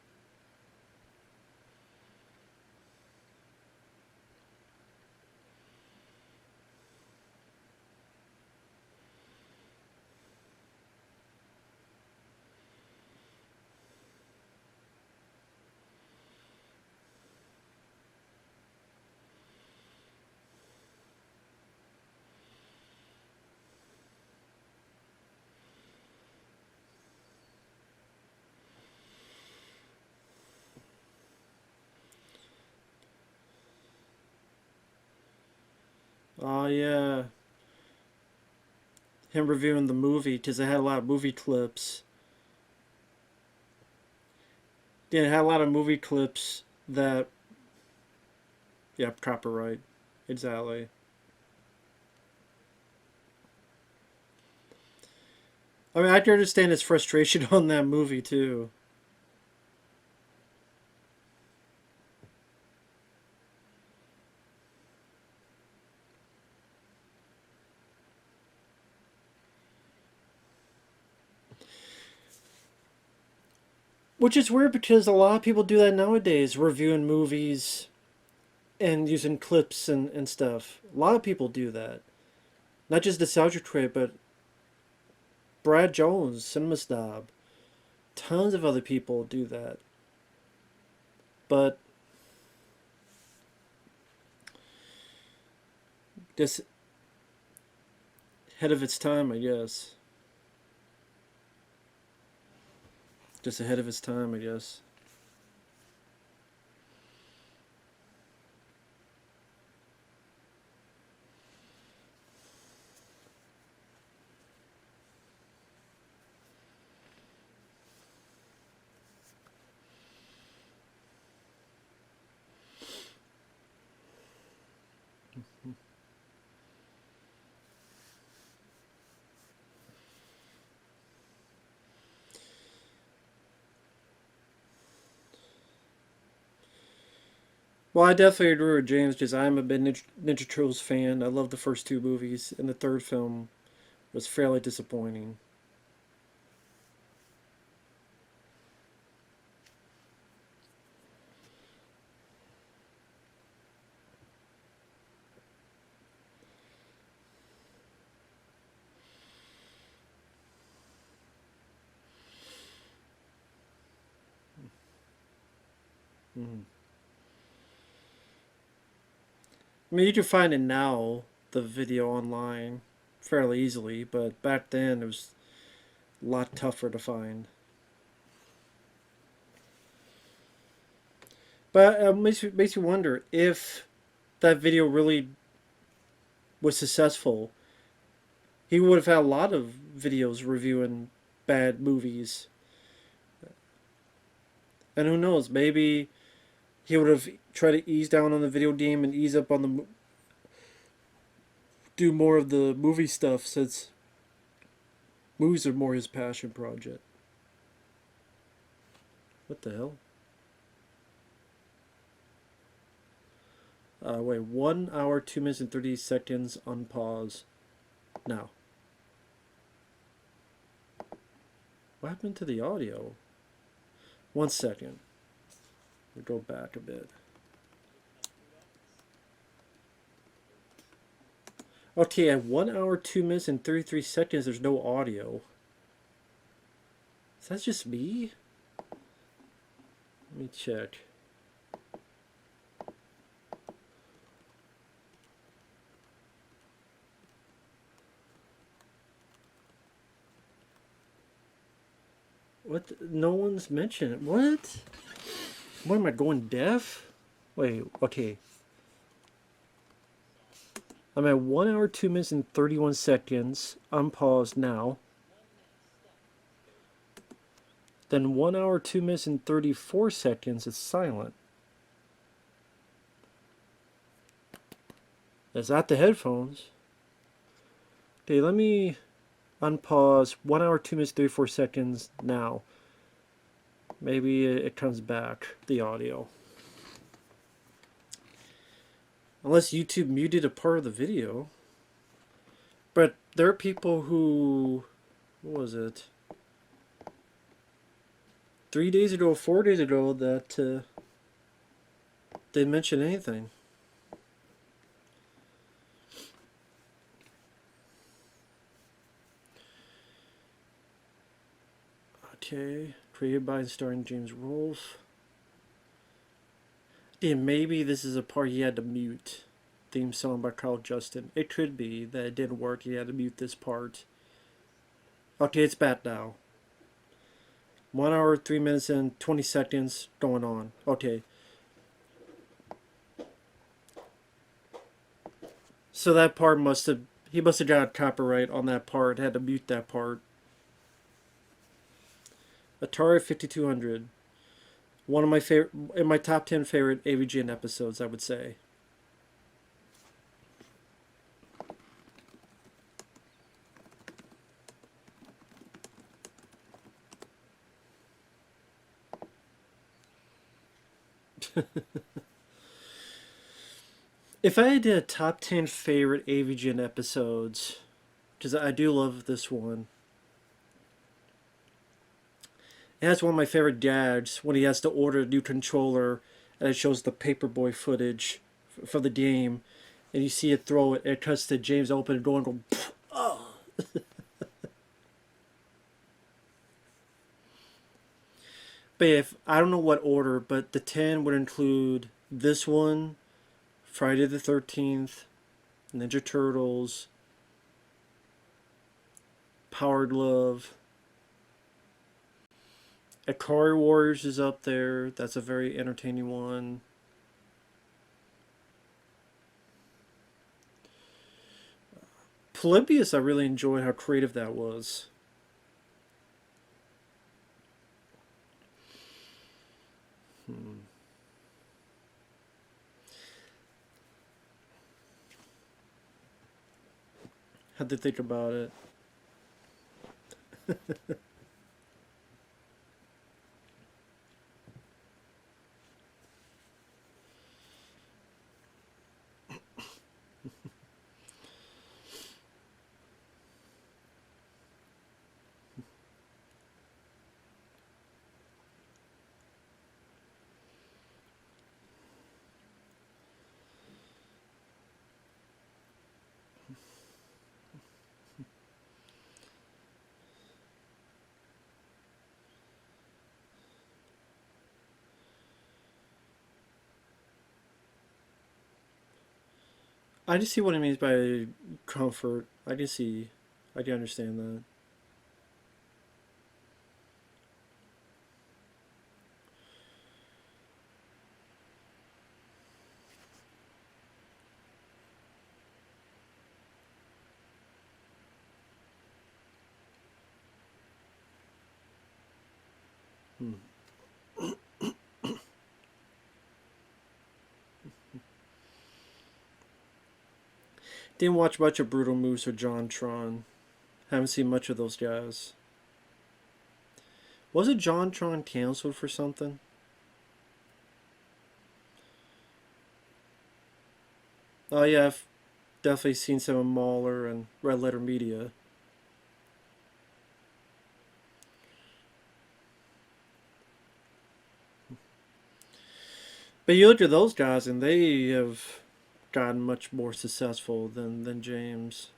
Oh, yeah. Him reviewing the movie because it had a lot of movie clips. Yeah, it had a lot of movie clips that Yep, copyright. Exactly. I mean, I can understand his frustration on that movie too. Which is weird because a lot of people do that nowadays, reviewing movies and using clips and stuff. A lot of people do that. Not just the Nostalgia Critic, but Brad Jones, Cinema Snob. Tons of other people do that. But just ahead of its time, I guess. Just ahead of its time, I guess. Well, I definitely agree with James because I'm a big Ninja Turtles fan. I love the first two movies, and the third film was fairly disappointing. Mm. I mean, you can find it now, the video online, fairly easily, but back then it was a lot tougher to find. But it makes you wonder if that video really was successful. He would have had a lot of videos reviewing bad movies. And who knows, maybe he would have tried to ease down on the video game and ease up on the do more of the movie stuff since movies are more his passion project. What the hell? Wait, 1 hour, 2 minutes, and 30 seconds on pause. Now, what happened to the audio? 1 second. We'll go back a bit. Okay, at 1 hour, 2 minutes, and 33 seconds, there's no audio. Is that just me? Let me check. What? No one's mentioned it. What? What am I going deaf? Wait, okay. I'm at 1 hour, 2 minutes, and 31 seconds. Unpause now. Then 1 hour, 2 minutes, and 34 seconds is silent. Is that the headphones? Okay, let me unpause 1 hour, 2 minutes, 34 seconds now. Maybe it comes back, the audio. Unless YouTube muted a part of the video. But there are people who, what was it? 3 days ago, 4 days ago, that didn't mention anything. Okay, created by and starring James Rolfe. Yeah, maybe this is a part he had to mute. Theme song by Carl Justin. It could be that it didn't work. He had to mute this part. Okay, it's back now. 1 hour, 3 minutes, and 20 seconds going on. Okay. So that part he must have got copyright on that part. Had to mute that part. Atari 5200. One of my favorite, in my top 10 favorite AVGN episodes, I would say. If I had a top 10 favorite AVGN episodes, because I do love this one, it has one of my favorite gags when he has to order a new controller and it shows the Paperboy footage for the game, and you see it throw it, and it cuts to James open the door and go, oh. But if I don't know what order, but the 10 would include this one, Friday the 13th, Ninja Turtles, Power Glove, Akari Warriors is up there. That's a very entertaining one. Polybius, I really enjoyed how creative that was. Had to think about it. I just see what he means by comfort. I can see. I can understand that. Hmm. Didn't watch much of Brutal Moose or John Tron. Haven't seen much of those guys. Was it John Tron canceled for something? Oh yeah, I've definitely seen some of Mauler and Red Letter Media. But you look at those guys, and they have gotten much more successful than James.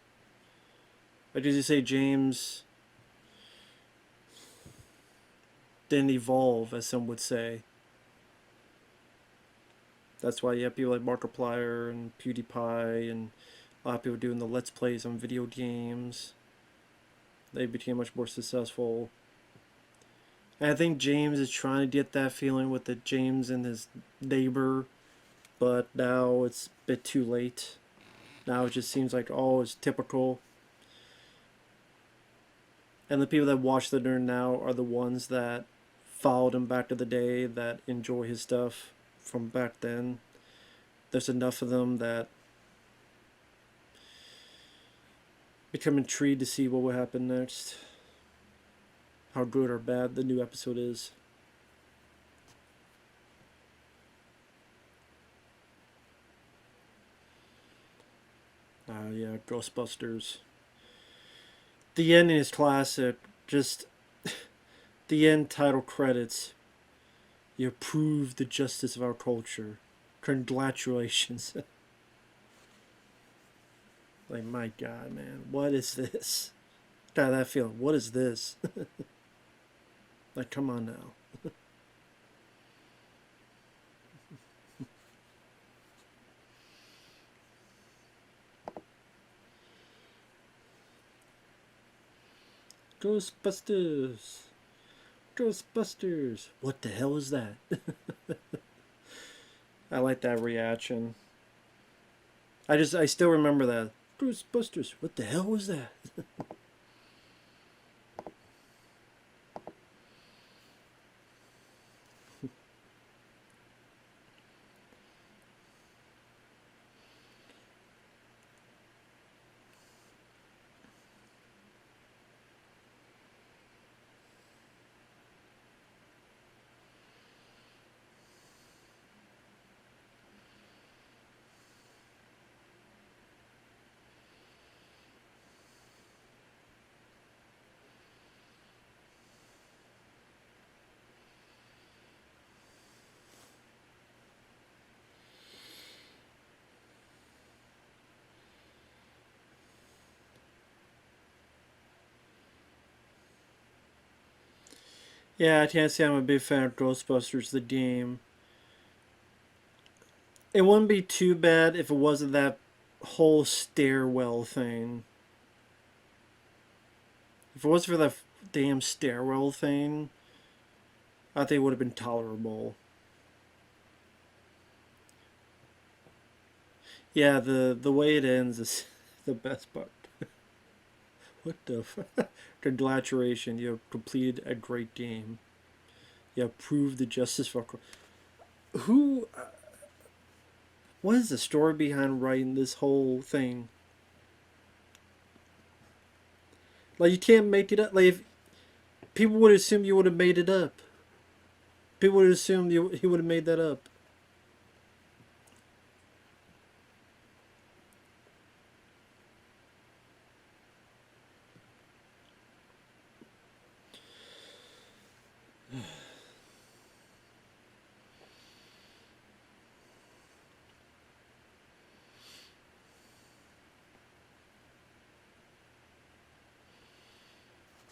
Like, did you say James didn't evolve, as some would say? That's why you have people like Markiplier and PewDiePie and a lot of people doing the Let's Plays on video games. They became much more successful. And I think James is trying to get that feeling with the James and his neighbor, but now it's a bit too late. Now it just seems like, oh, it's typical. And the people that watch the nerd now are the ones that followed him back to the day, that enjoy his stuff from back then. There's enough of them that become intrigued to see what will happen next. How good or bad the new episode is. Yeah, Ghostbusters. The ending is classic. Just the end title credits. You prove the justice of our culture. Congratulations. Like, my God, man. What is this? Got that feeling. What is this? Like, come on now. Ghostbusters. Ghostbusters. What the hell is that? I like that reaction. I still remember that. Ghostbusters. What the hell was that? Yeah, I can't say I'm a big fan of Ghostbusters, the game. It wouldn't be too bad if it wasn't that whole stairwell thing. If it wasn't for that damn stairwell thing, I think it would have been tolerable. Yeah, the way it ends is the best part. What the fuck? Congratulations, you have completed a great game. You have proved the justice for... Who... What is the story behind writing this whole thing? Like, you can't make it up. Like, if people would assume you would have made it up. People would assume he would have made that up.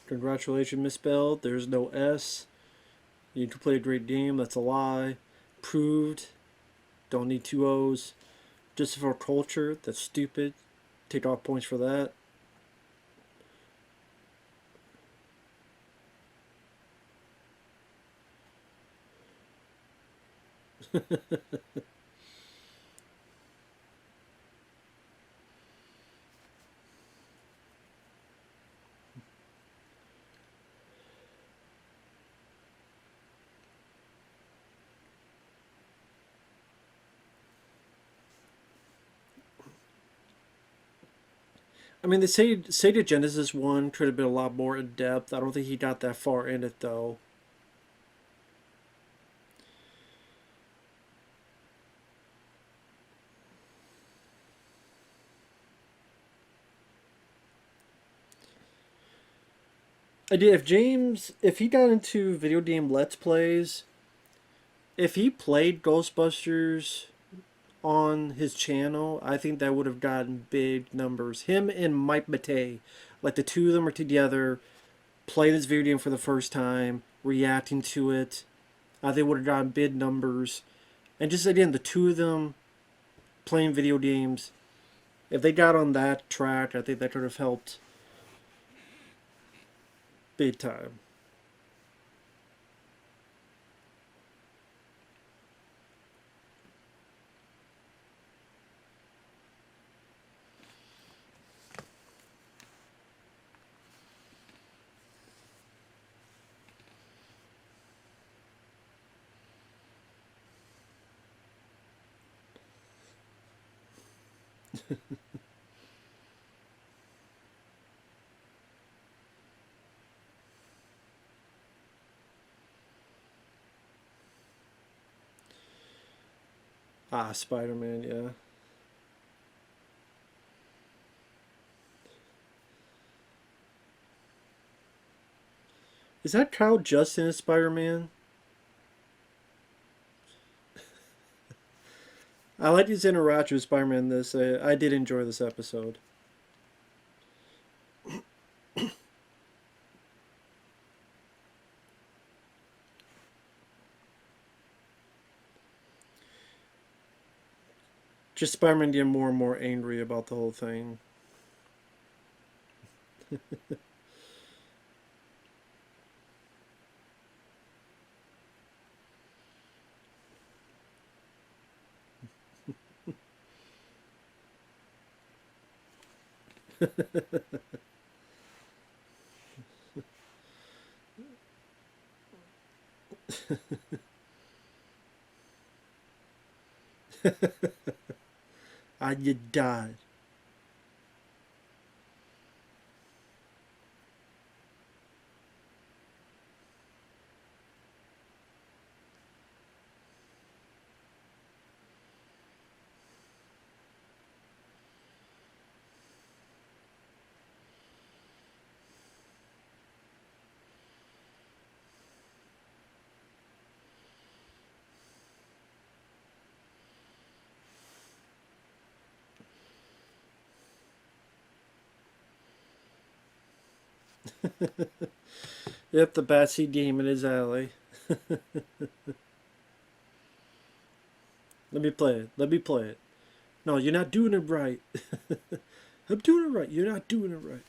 Congratulations, misspelled. There's no S. You completed a great game. That's a lie. Proved. Don't need two O's. Just for culture. That's stupid. Take off points for that. I mean, the Sega Genesis one could have been a lot more in depth. I don't think he got that far in it, though. I did. If he got into video game Let's Plays, if he played Ghostbusters on his channel, I think that would have gotten big numbers. Him and Mike Matei, like the two of them are together, play this video game for the first time, reacting to it. I think would have gotten big numbers. And just again, the two of them playing video games, if they got on that track, I think that could have helped big time. Ah, Spider-Man, yeah. Is that Kyle Justin as Spider-Man? I like his interaction with Spider-Man. I did enjoy this episode. Just Spider-Man getting more and more angry about the whole thing. I you died. Yep, the Batsy Demon is alley. Let me play it. Let me play it. No, you're not doing it right. I'm doing it right. You're not doing it right.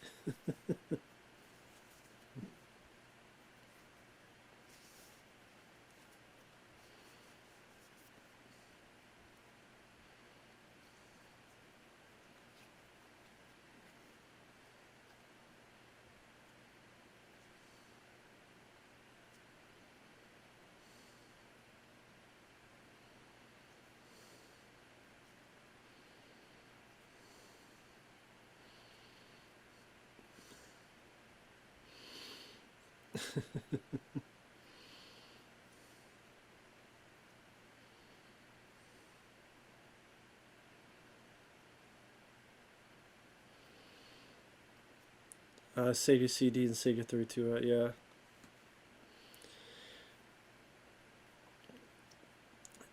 Sega CD and Sega 32, yeah.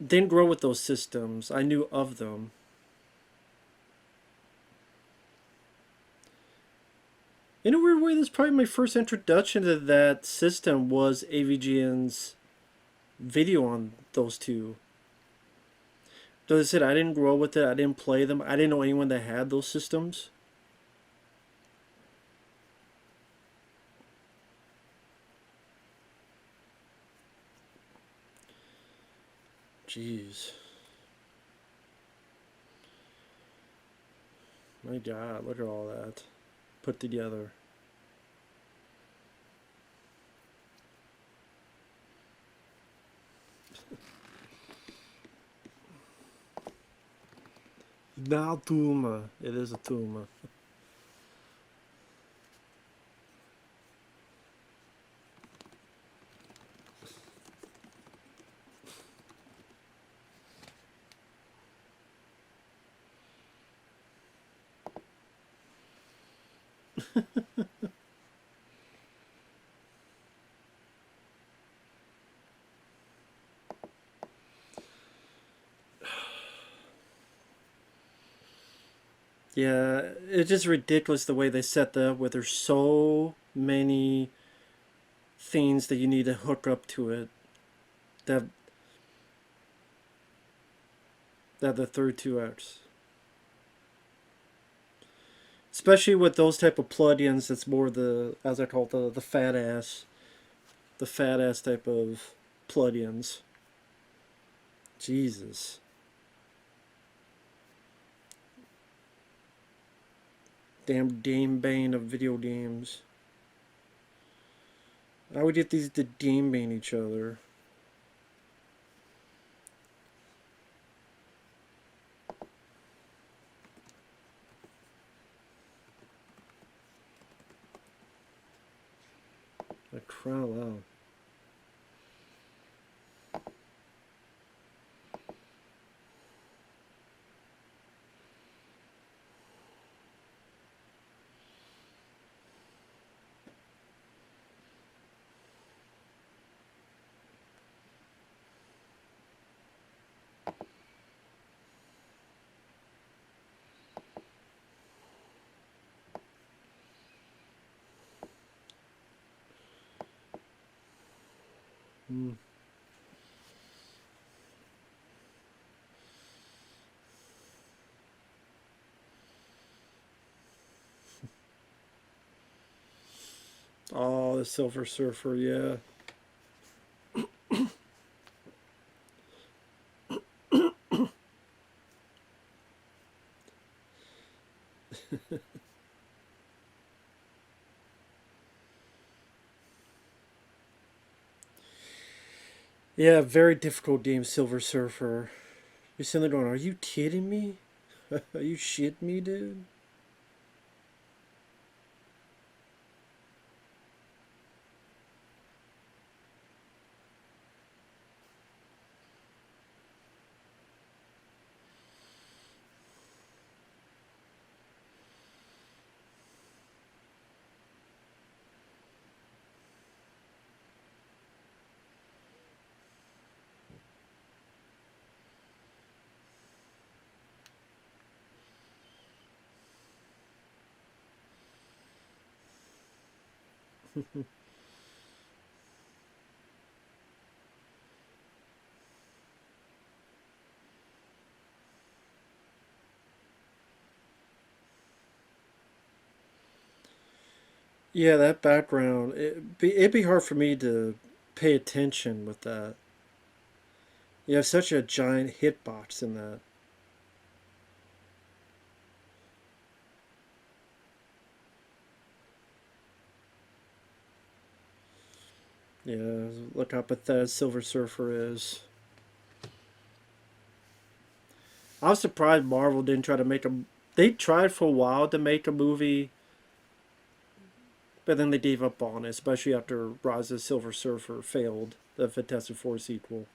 Didn't grow with those systems. I knew of them. In a weird way, this is probably my first introduction to that system was AVGN's video on those two. As I said, I didn't grow with it. I didn't play them. I didn't know anyone that had those systems. Jeez. My God, look at all that put together. Now Tuma. It is a Tuma. Yeah, it's just ridiculous the way they set that up where there's so many things that you need to hook up to it that the third 2X. Especially with those type of plugins, it's more the, as I call it, the fat ass type of plugins. Jesus. Damn Dame Bane of video games. I would get these to Dame Bane each other. Like, crawl out. Hmm. Oh, the Silver Surfer, yeah. Yeah, very difficult game, Silver Surfer. You're sitting there going, are you kidding me? Are you shitting me, dude? Yeah, that background, it'd be hard for me to pay attention with that. You have such a giant hitbox in that. Yeah, look how pathetic Silver Surfer is. I was surprised Marvel didn't try to make a. They tried for a while to make a movie, but then they gave up on it, especially after Rise of the Silver Surfer failed, the Fantastic Four sequel.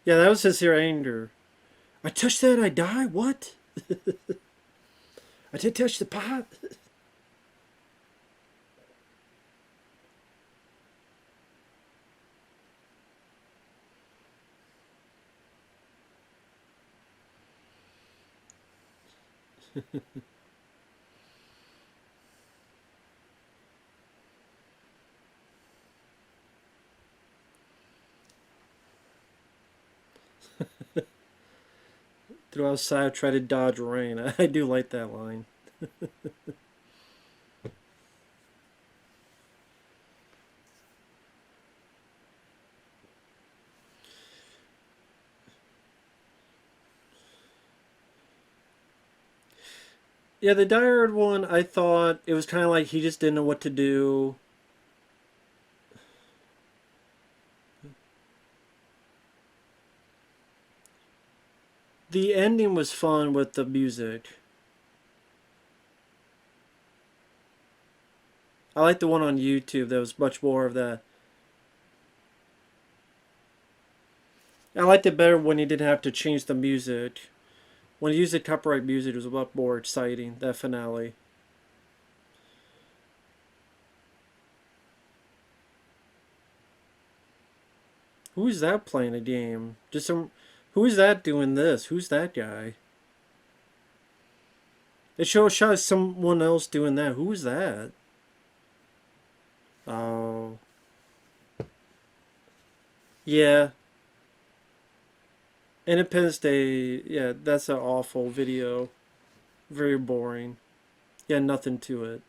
Yeah, that was sincere anger. I touched that, I die. What? I did touch the pot. Threw outside, try to dodge rain. I do like that line. Yeah, the diehard one, I thought it was kind of like he just didn't know what to do. The ending was fun with the music. I like the one on YouTube that was much more of that. I liked it better when he didn't have to change the music. When he used the copyright music, it was a lot more exciting, that finale. Who is that playing a game? Just some. Who is that doing this? Who's that guy? It shows someone else doing that. Who is that? Oh. Yeah. Independence Day, yeah, that's an awful video. Very boring. Yeah, nothing to it.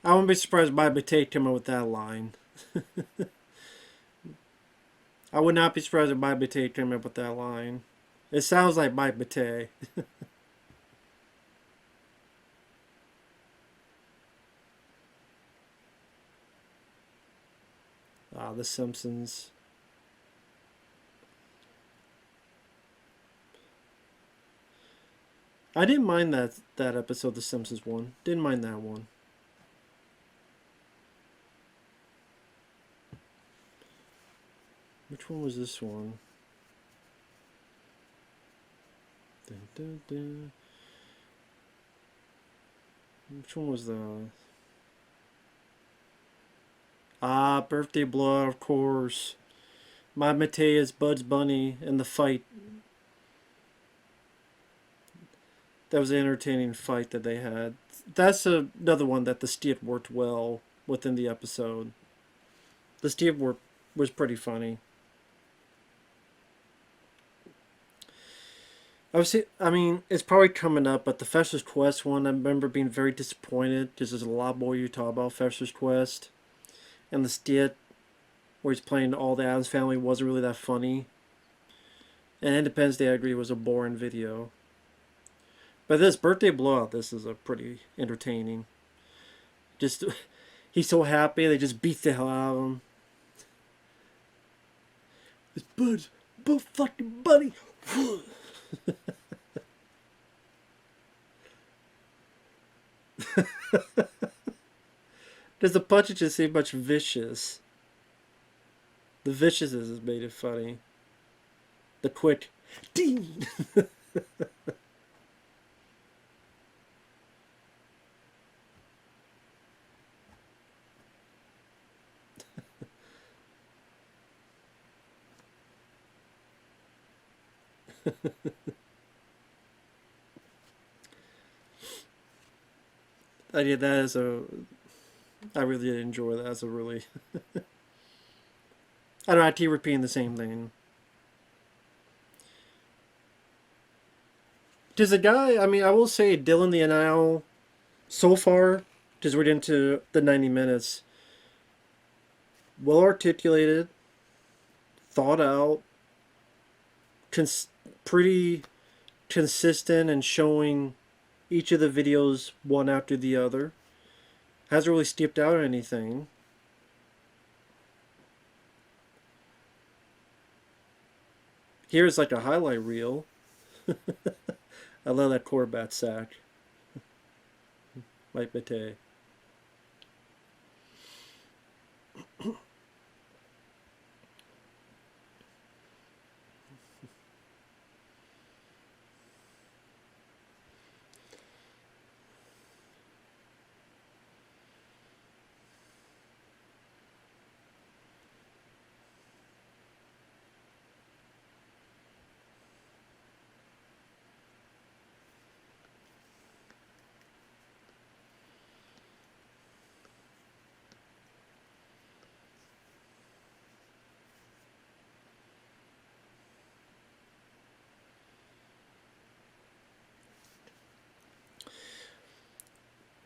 I wouldn't be surprised by Bate came up with that line. I would not be surprised if Mike Bate came up with that line. It sounds like Mike Bate. Ah, The Simpsons. I didn't mind that episode, The Simpsons one. Didn't mind that one. Which one was this one? Dun, dun, dun. Which one was the? Ah, Birthday Blowout, of course. My Mateus, Bud's Bunny, and the fight. That was an entertaining fight that they had. That's another one that the Steve worked well within the episode. The Steve work was pretty funny. I mean, it's probably coming up, but the Fester's Quest one, I remember being very disappointed because there's a lot more you talk about Fester's Quest. And the skit where he's playing all the Adams Family wasn't really that funny. And Independence Day, I agree, was a boring video. But this Birthday Blowout, this is a pretty entertaining. Just, he's so happy, they just beat the hell out of him. It's Bud fucking Bunny. Because the punch just seemed much vicious. The viciousness has made it funny. The quick Ding! I did that as a. I really did enjoy that as a really. I don't know, I keep repeating the same thing. Does the guy, I mean, I will say Dylan the NIL so far, because we're into the 90 minutes, well articulated, thought out, pretty consistent and showing each of the videos one after the other. Hasn't really skipped out anything. Here's like a highlight reel. I love that Corbat sack. Mike Bate.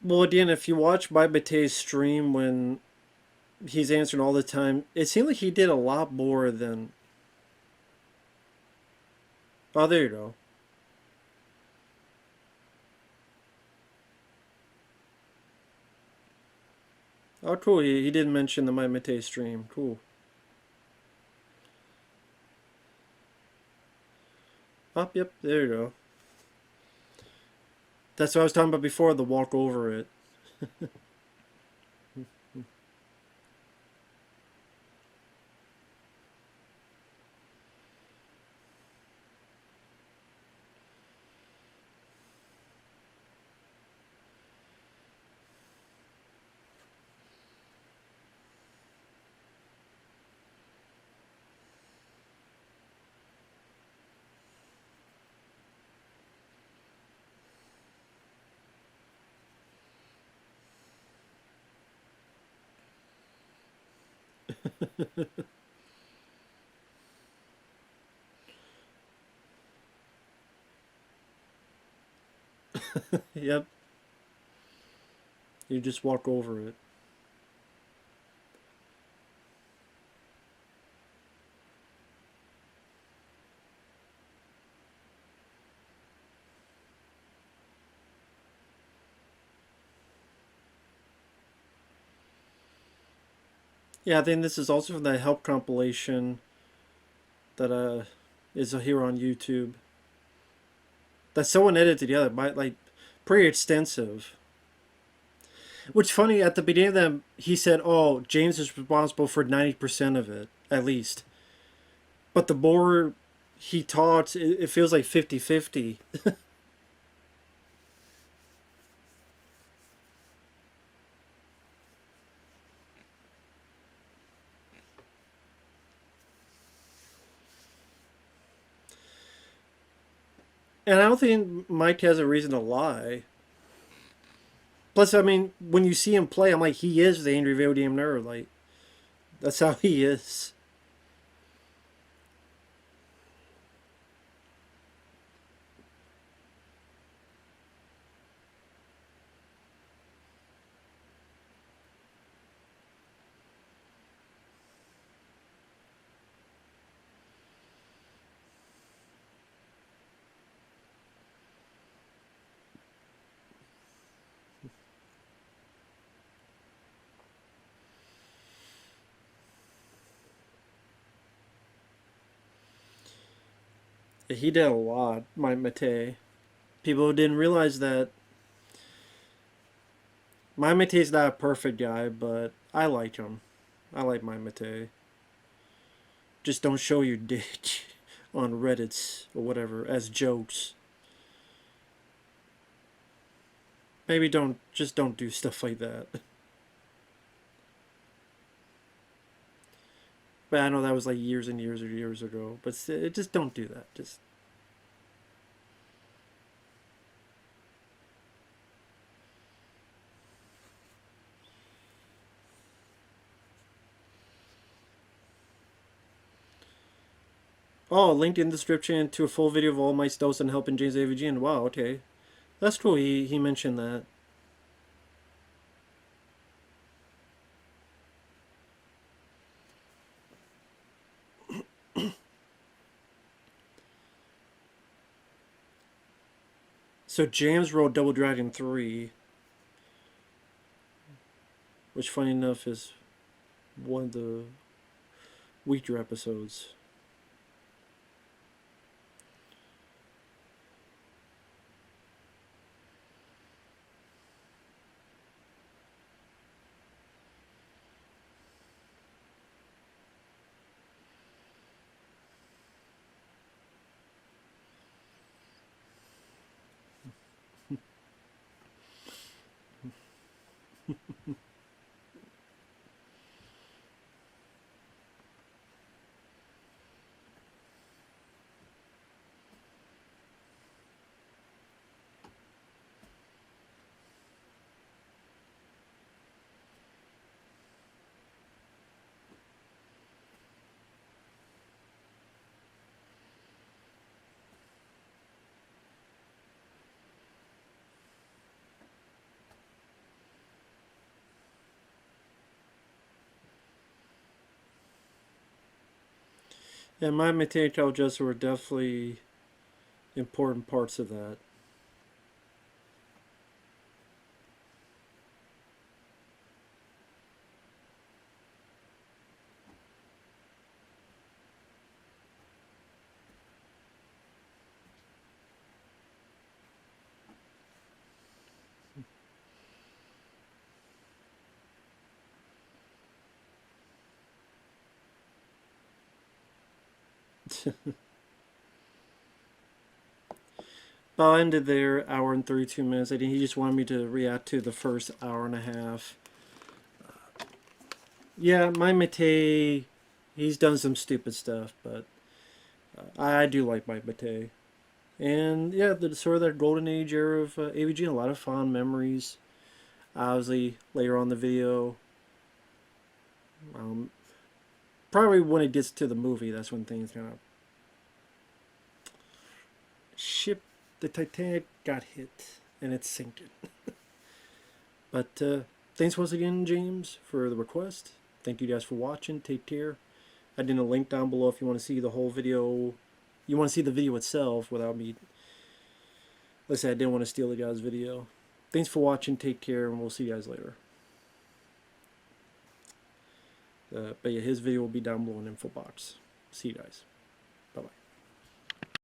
Well, again, if you watch Mike Bate's stream when he's answering all the time, it seemed like he did a lot more than. Oh, there you go. Oh, cool. He did mention the Mike Bate stream. Cool. Oh, yep, there you go. That's what I was talking about before, the walk over it. Yep, you just walk over it. Yeah, I think this is also from that help compilation that is here on YouTube. That someone edited together, by like pretty extensive. Which funny at the beginning of them, he said, "Oh, James is responsible for 90% of it, at least." But the more he talks, it feels like 50-50. And I don't think Mike has a reason to lie. Plus, I mean, when you see him play, I'm like, he is the angry video game nerd. Like, that's how he is. He did a lot, Mike Mate. People didn't realize that Mike Mate's not a perfect guy, but I like him. I like Mike Mate. Just don't show your dick. on Reddit or whatever as jokes. Maybe just don't do stuff like that. But I know that was like years and years or years ago. But just don't do that. Just. Oh, linked in the description to a full video of all my stuffs and helping James AVGN. Wow, okay. That's cool. He mentioned that. So James wrote Double Dragon 3, which funny enough is one of the weaker episodes. Yeah, my material adjuster were definitely important parts of that. Well, I ended there, hour and 32 minutes. I think he just wanted me to react to the first hour and a half. Yeah, my Matei, he's done some stupid stuff, but I do like my Matei. And yeah, the sort of that golden age era of AVG, a lot of fond memories. Obviously, later on in the video, probably when it gets to the movie, that's when things kind of ship. The Titanic got hit and it's sinking. But thanks once again, James, for the request. Thank you guys for watching. Take care. I did a link down below if you want to see the whole video. You want to see the video itself without me. Listen, I didn't want to steal the guy's video. Thanks for watching. Take care, and we'll see you guys later. But yeah, his video will be down below in the info box. See you guys.